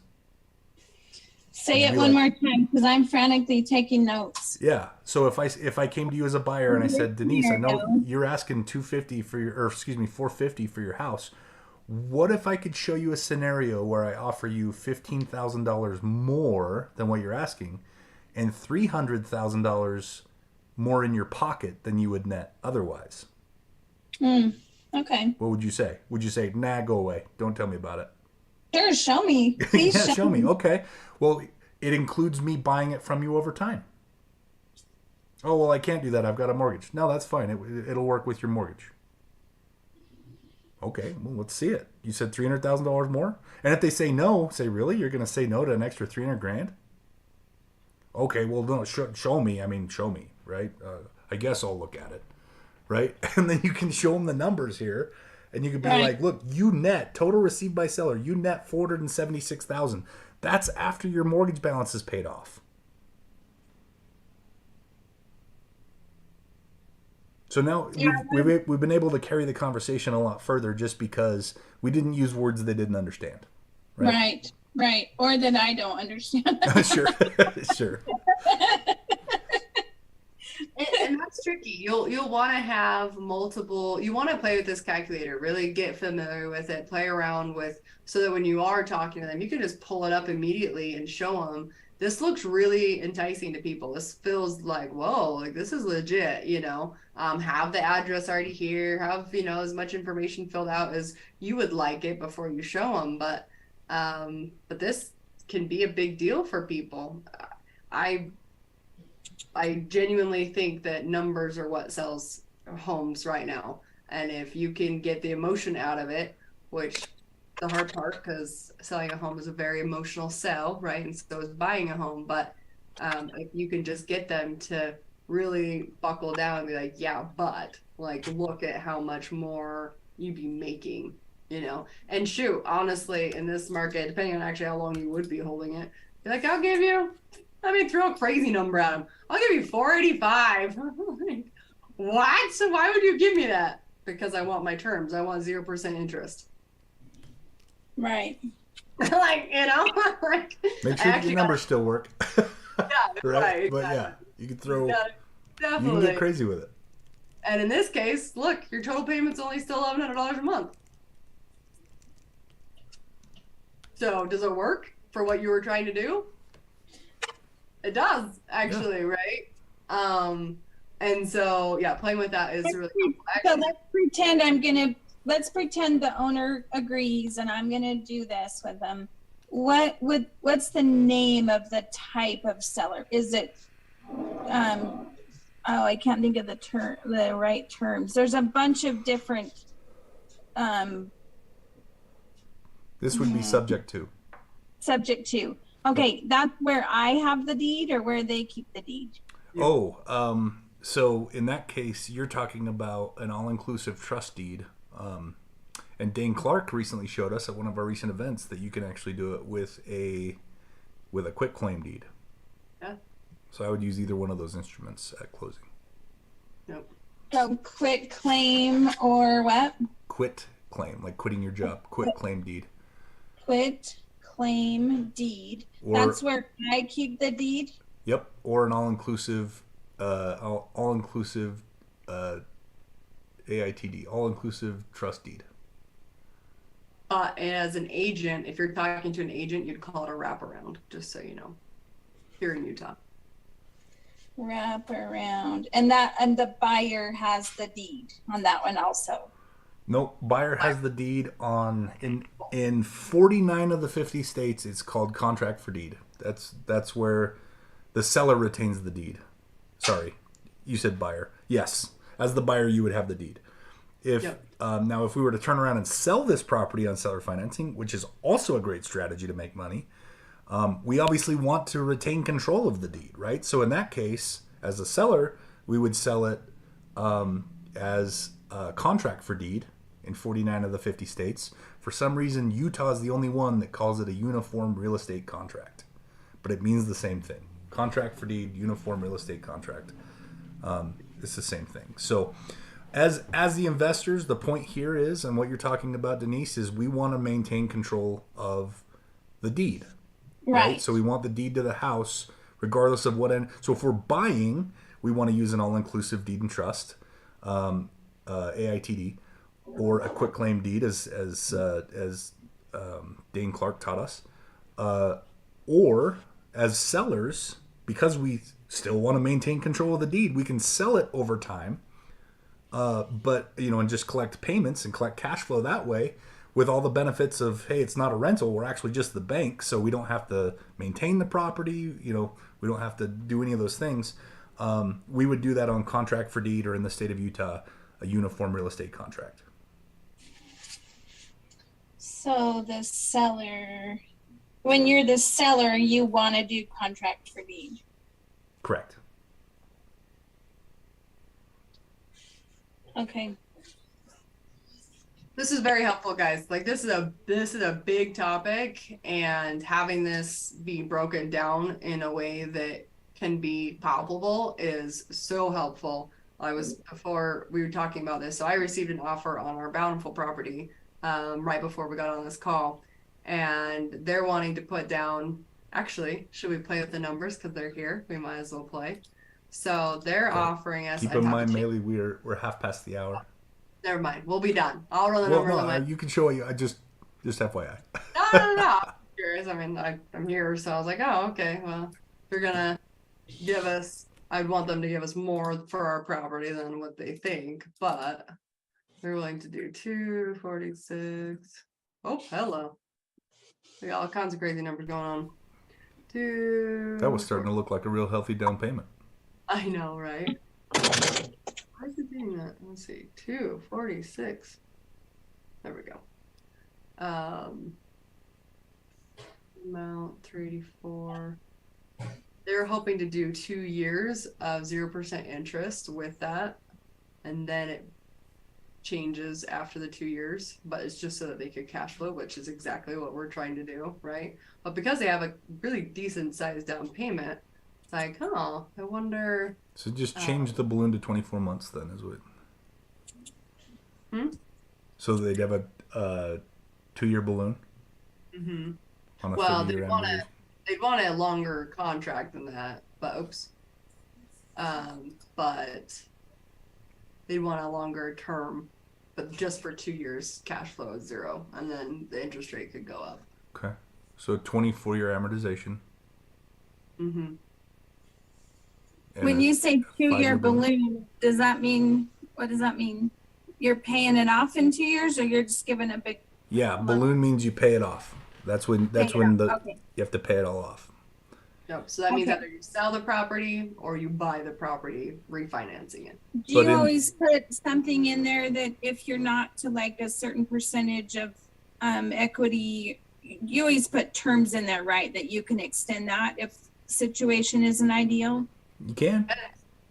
Say it one more time, because I'm frantically taking notes.
Yeah. So if I came to you as a buyer and I said, Denise, I know you're asking $450 for your house. What if I could show you a scenario where I offer you $15,000 more than what you're asking and $300,000 more in your pocket than you would net otherwise?
Okay.
What would you say? Would you say, nah, go away. Don't tell me about it.
Sure, show me. Please
Yeah, show me. Okay. Well, it includes me buying it from you over time. Oh, well, I can't do that. I've got a mortgage. No, that's fine. It'll work with your mortgage. Okay, well, let's see it. You said $300,000 more? And if they say no, say, really? You're going to say no to an extra 300 grand? Okay, well, no, show me. I mean, show me, right? I guess I'll look at it, right? And then you can show them the numbers here. And you could be like, look, you net, total received by seller, you net $476,000. That's after your mortgage balance is paid off. So now we've been able to carry the conversation a lot further just because we didn't use words they didn't understand.
Right. Or that I don't understand.
Sure. Sure.
And that's tricky. You'll want to have multiple. You want to play with this calculator. Really get familiar with it. Play around with, so that when you are talking to them, you can just pull it up immediately and show them. This looks really enticing to people. This feels like, whoa, like this is legit. Have the address already here. Have as much information filled out as you would like it before you show them. But this can be a big deal for people. I genuinely think that numbers are what sells homes right now. And if you can get the emotion out of it, which the hard part, because selling a home is a very emotional sell, right? And so is buying a home. But if you can just get them to really buckle down and be like, yeah, but like, look at how much more you'd be making, and shoot, honestly, in this market, depending on actually how long you would be holding it, be like, I'll give you, throw a crazy number at them. I'll give you 485. What? So why would you give me that? Because I want my terms. I want 0% interest.
Right.
Like,
Make sure your numbers still work.
Yeah, right.
But yeah, you can throw,
definitely.
you can get crazy with it.
And in this case, look, your total payment's only still $1,100 a month. So does it work for what you were trying to do? It does, actually, right? And so, yeah, playing with that is really
So let's pretend the owner agrees and I'm gonna do this with them. What's the name of the type of seller? Is it I can't think of the right terms. There's a bunch of different
This would be subject to.
Okay, that's where I have the deed or where they keep the deed.
So in that case, you're talking about an all-inclusive trust deed. And Dane Clark recently showed us at one of our recent events that you can actually do it with a quit claim deed.
Yeah.
So I would use either one of those instruments at closing.
Nope.
So quit claim or what?
Quit claim, like quitting your job. Quit claim deed.
Quit claim deed.
Or,
that's where I keep the deed.
Yep. Or an all-inclusive AITD, all-inclusive trust deed.
As an agent, if you're talking to an agent, you'd call it a wraparound, just so you know, here in Utah.
Wraparound. And the buyer has the deed on that one also.
Nope, buyer has the deed on in 49 of the 50 states. It's called contract for deed. That's where the seller retains the deed. Sorry, you said buyer. Yes, as the buyer, you would have the deed. Now, if we were to turn around and sell this property on seller financing, which is also a great strategy to make money, we obviously want to retain control of the deed, right? So in that case, as a seller, we would sell it as a contract for deed in 49 of the 50 states. For some reason, Utah is the only one that calls it a uniform real estate contract, but it means the same thing. Contract for deed, uniform real estate contract. It's the same thing. So as the investors, the point here is, and what you're talking about, Denise, is we want to maintain control of the deed. Right? So we want the deed to the house regardless of what end. So if we're buying, we want to use an all-inclusive deed and trust, AITD. or a quick claim deed, as Dane Clark taught us, or as sellers, because we still want to maintain control of the deed, we can sell it over time, but and just collect payments and collect cash flow that way, with all the benefits of, hey, it's not a rental, we're actually just the bank, so we don't have to maintain the property, we don't have to do any of those things. We would do that on contract for deed, or in the state of Utah, a uniform real estate contract.
So the seller, when you're the seller, you want to do contract for deed.
Correct.
Okay.
This is very helpful, guys. Like this is a big topic, and having this be broken down in a way that can be palpable is so helpful. Before we were talking about this, so I received an offer on our Bountiful property right before we got on this call, and they're wanting to put down, actually, should we play with the numbers because they're here? We might as well play. So they're offering us.
Keep in mind, Maeli, we're half past the hour.
Never mind. We'll be done. I'll run the
Well,
numbers.
no, you can show you. I just FYI.
No. I'm curious. I mean, I'm here, so I was like, oh, okay. Well, if you're gonna give us, I'd want them to give us more for our property than what they think, but they're willing to do 246. Oh, hello. We got all kinds of crazy numbers going on.
That was starting to look like a real healthy down payment.
I know, right? Why is it doing that? Let's see. 246. There we go. Amount 384. They're hoping to do 2 years of 0% interest with that, and then it changes after the 2 years, but it's just so that they could cash flow, which is exactly what we're trying to do, right? But because they have a really decent sized down payment, it's like, oh, I wonder.
So just change the balloon to 24 months then, is what. So they'd have a 2-year balloon.
Mm-hmm.
On a
Well,
30-year amortization.
they'd want a longer contract than that, but but they'd want a longer term, but just for 2 years, cash flow is 0, and then the interest rate could go up.
Okay, so 24-year amortization.
Mm-hmm.
When you say 2-year balloon, does that mean, what does that mean? You're paying it off in 2 years, or you're just giving a big?
Yeah, balloon means you pay it off. That's when
Okay.
You have to pay it all off.
Nope. So that means either you sell the property or you buy the property, refinancing it.
Do you always put something in there that if you're not to like a certain percentage of equity, you always put terms in there, right? That you can extend that if the situation isn't ideal?
You can.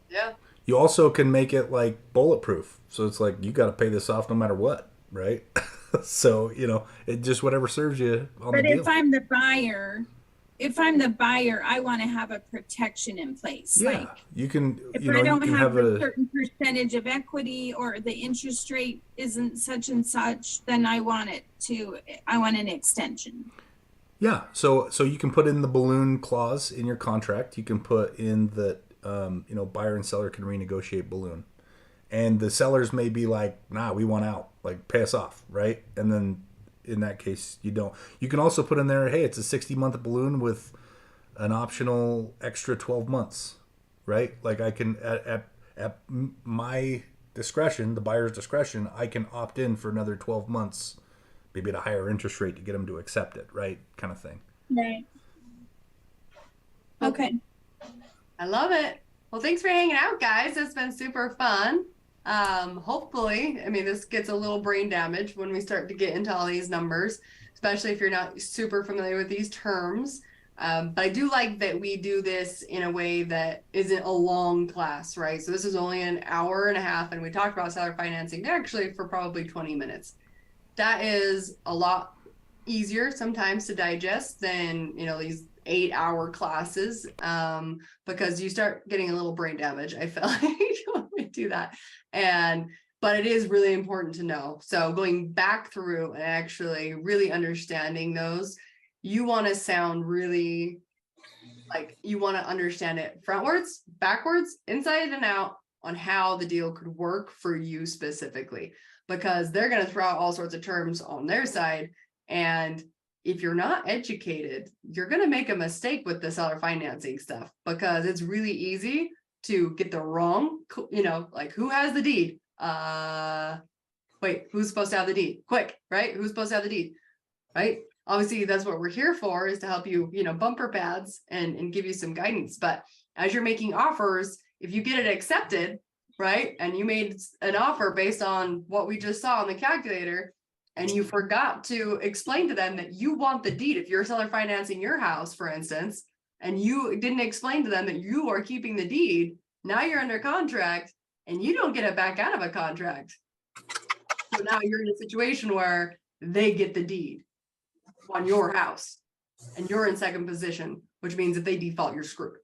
Yeah.
You also can make it like bulletproof. So it's like you got to pay this off no matter what, right? So, it just whatever serves you on the deal.
But if I'm the buyer, I want to have a protection in place.
Yeah,
like,
you can.
If I don't have a certain percentage of equity, or the interest rate isn't such and such, then I want an extension.
Yeah, so you can put in the balloon clause in your contract. You can put in that buyer and seller can renegotiate balloon, and the sellers may be like, nah, we want out, like pay us off, right? And then in that case, you don't. You can also put in there, hey, it's a 60-month balloon with an optional extra 12 months, right? Like I can at my discretion, the buyer's discretion, I can opt in for another 12 months. Maybe at a higher interest rate to get them to accept it, right? Kind of thing.
Right. Okay.
I love it. Well, thanks for hanging out, guys. It's been super fun. Hopefully, this gets a little brain damage when we start to get into all these numbers, especially if you're not super familiar with these terms. But I do like that we do this in a way that isn't a long class, right? So this is only an hour and a half, and we talked about seller financing actually for probably 20 minutes. That is a lot easier sometimes to digest than, these 8-hour classes, because you start getting a little brain damage, I feel like, when we do that. But it is really important to know. So going back through and actually really understanding those, you want to sound really like you want to understand it frontwards, backwards, inside and out on how the deal could work for you specifically. because they're going to throw out all sorts of terms on their side. And if you're not educated, you're going to make a mistake with the seller financing stuff, because it's really easy to get the wrong, like, who has the deed? Wait, who's supposed to have the deed? Quick, right? Who's supposed to have the deed? Right? Obviously, that's what we're here for, is to help you, bumper pads and give you some guidance. But as you're making offers, if you get it accepted, right, and you made an offer based on what we just saw on the calculator, and you forgot to explain to them that you want the deed, if you're seller financing your house, for instance, and you didn't explain to them that you are keeping the deed, now you're under contract and you don't get it back out of a contract. So now you're in a situation where they get the deed on your house and you're in second position, which means if they default, you're screwed,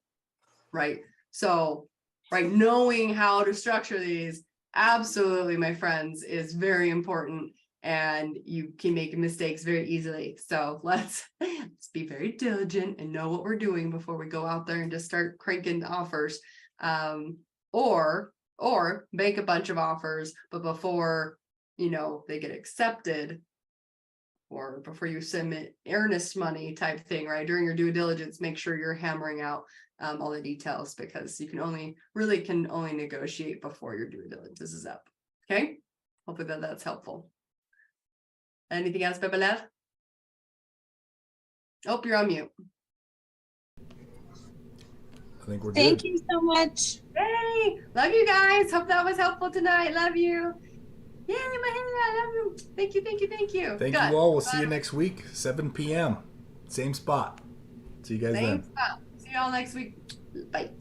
right? So, right, knowing how to structure these, absolutely, my friends, is very important, and you can make mistakes very easily. So let's be very diligent and know what we're doing before we go out there and just start cranking offers, or make a bunch of offers, but before they get accepted, or before you submit earnest money type thing, right? During your due diligence, make sure you're hammering out all the details, because you can only negotiate before your due diligence is up. Okay, hopefully that's helpful. Anything else, Pepe Lev? Oh, you're on mute.
I think we're good.
Thank you so much.
Hey, love you guys. Hope that was helpful tonight. Love you. Yay, my hair, I love you. Thank you.
Thank
Good.
you all. We'll see you next week, 7 p.m. Same spot. See you guys then.
Thanks. See you all next week. Bye.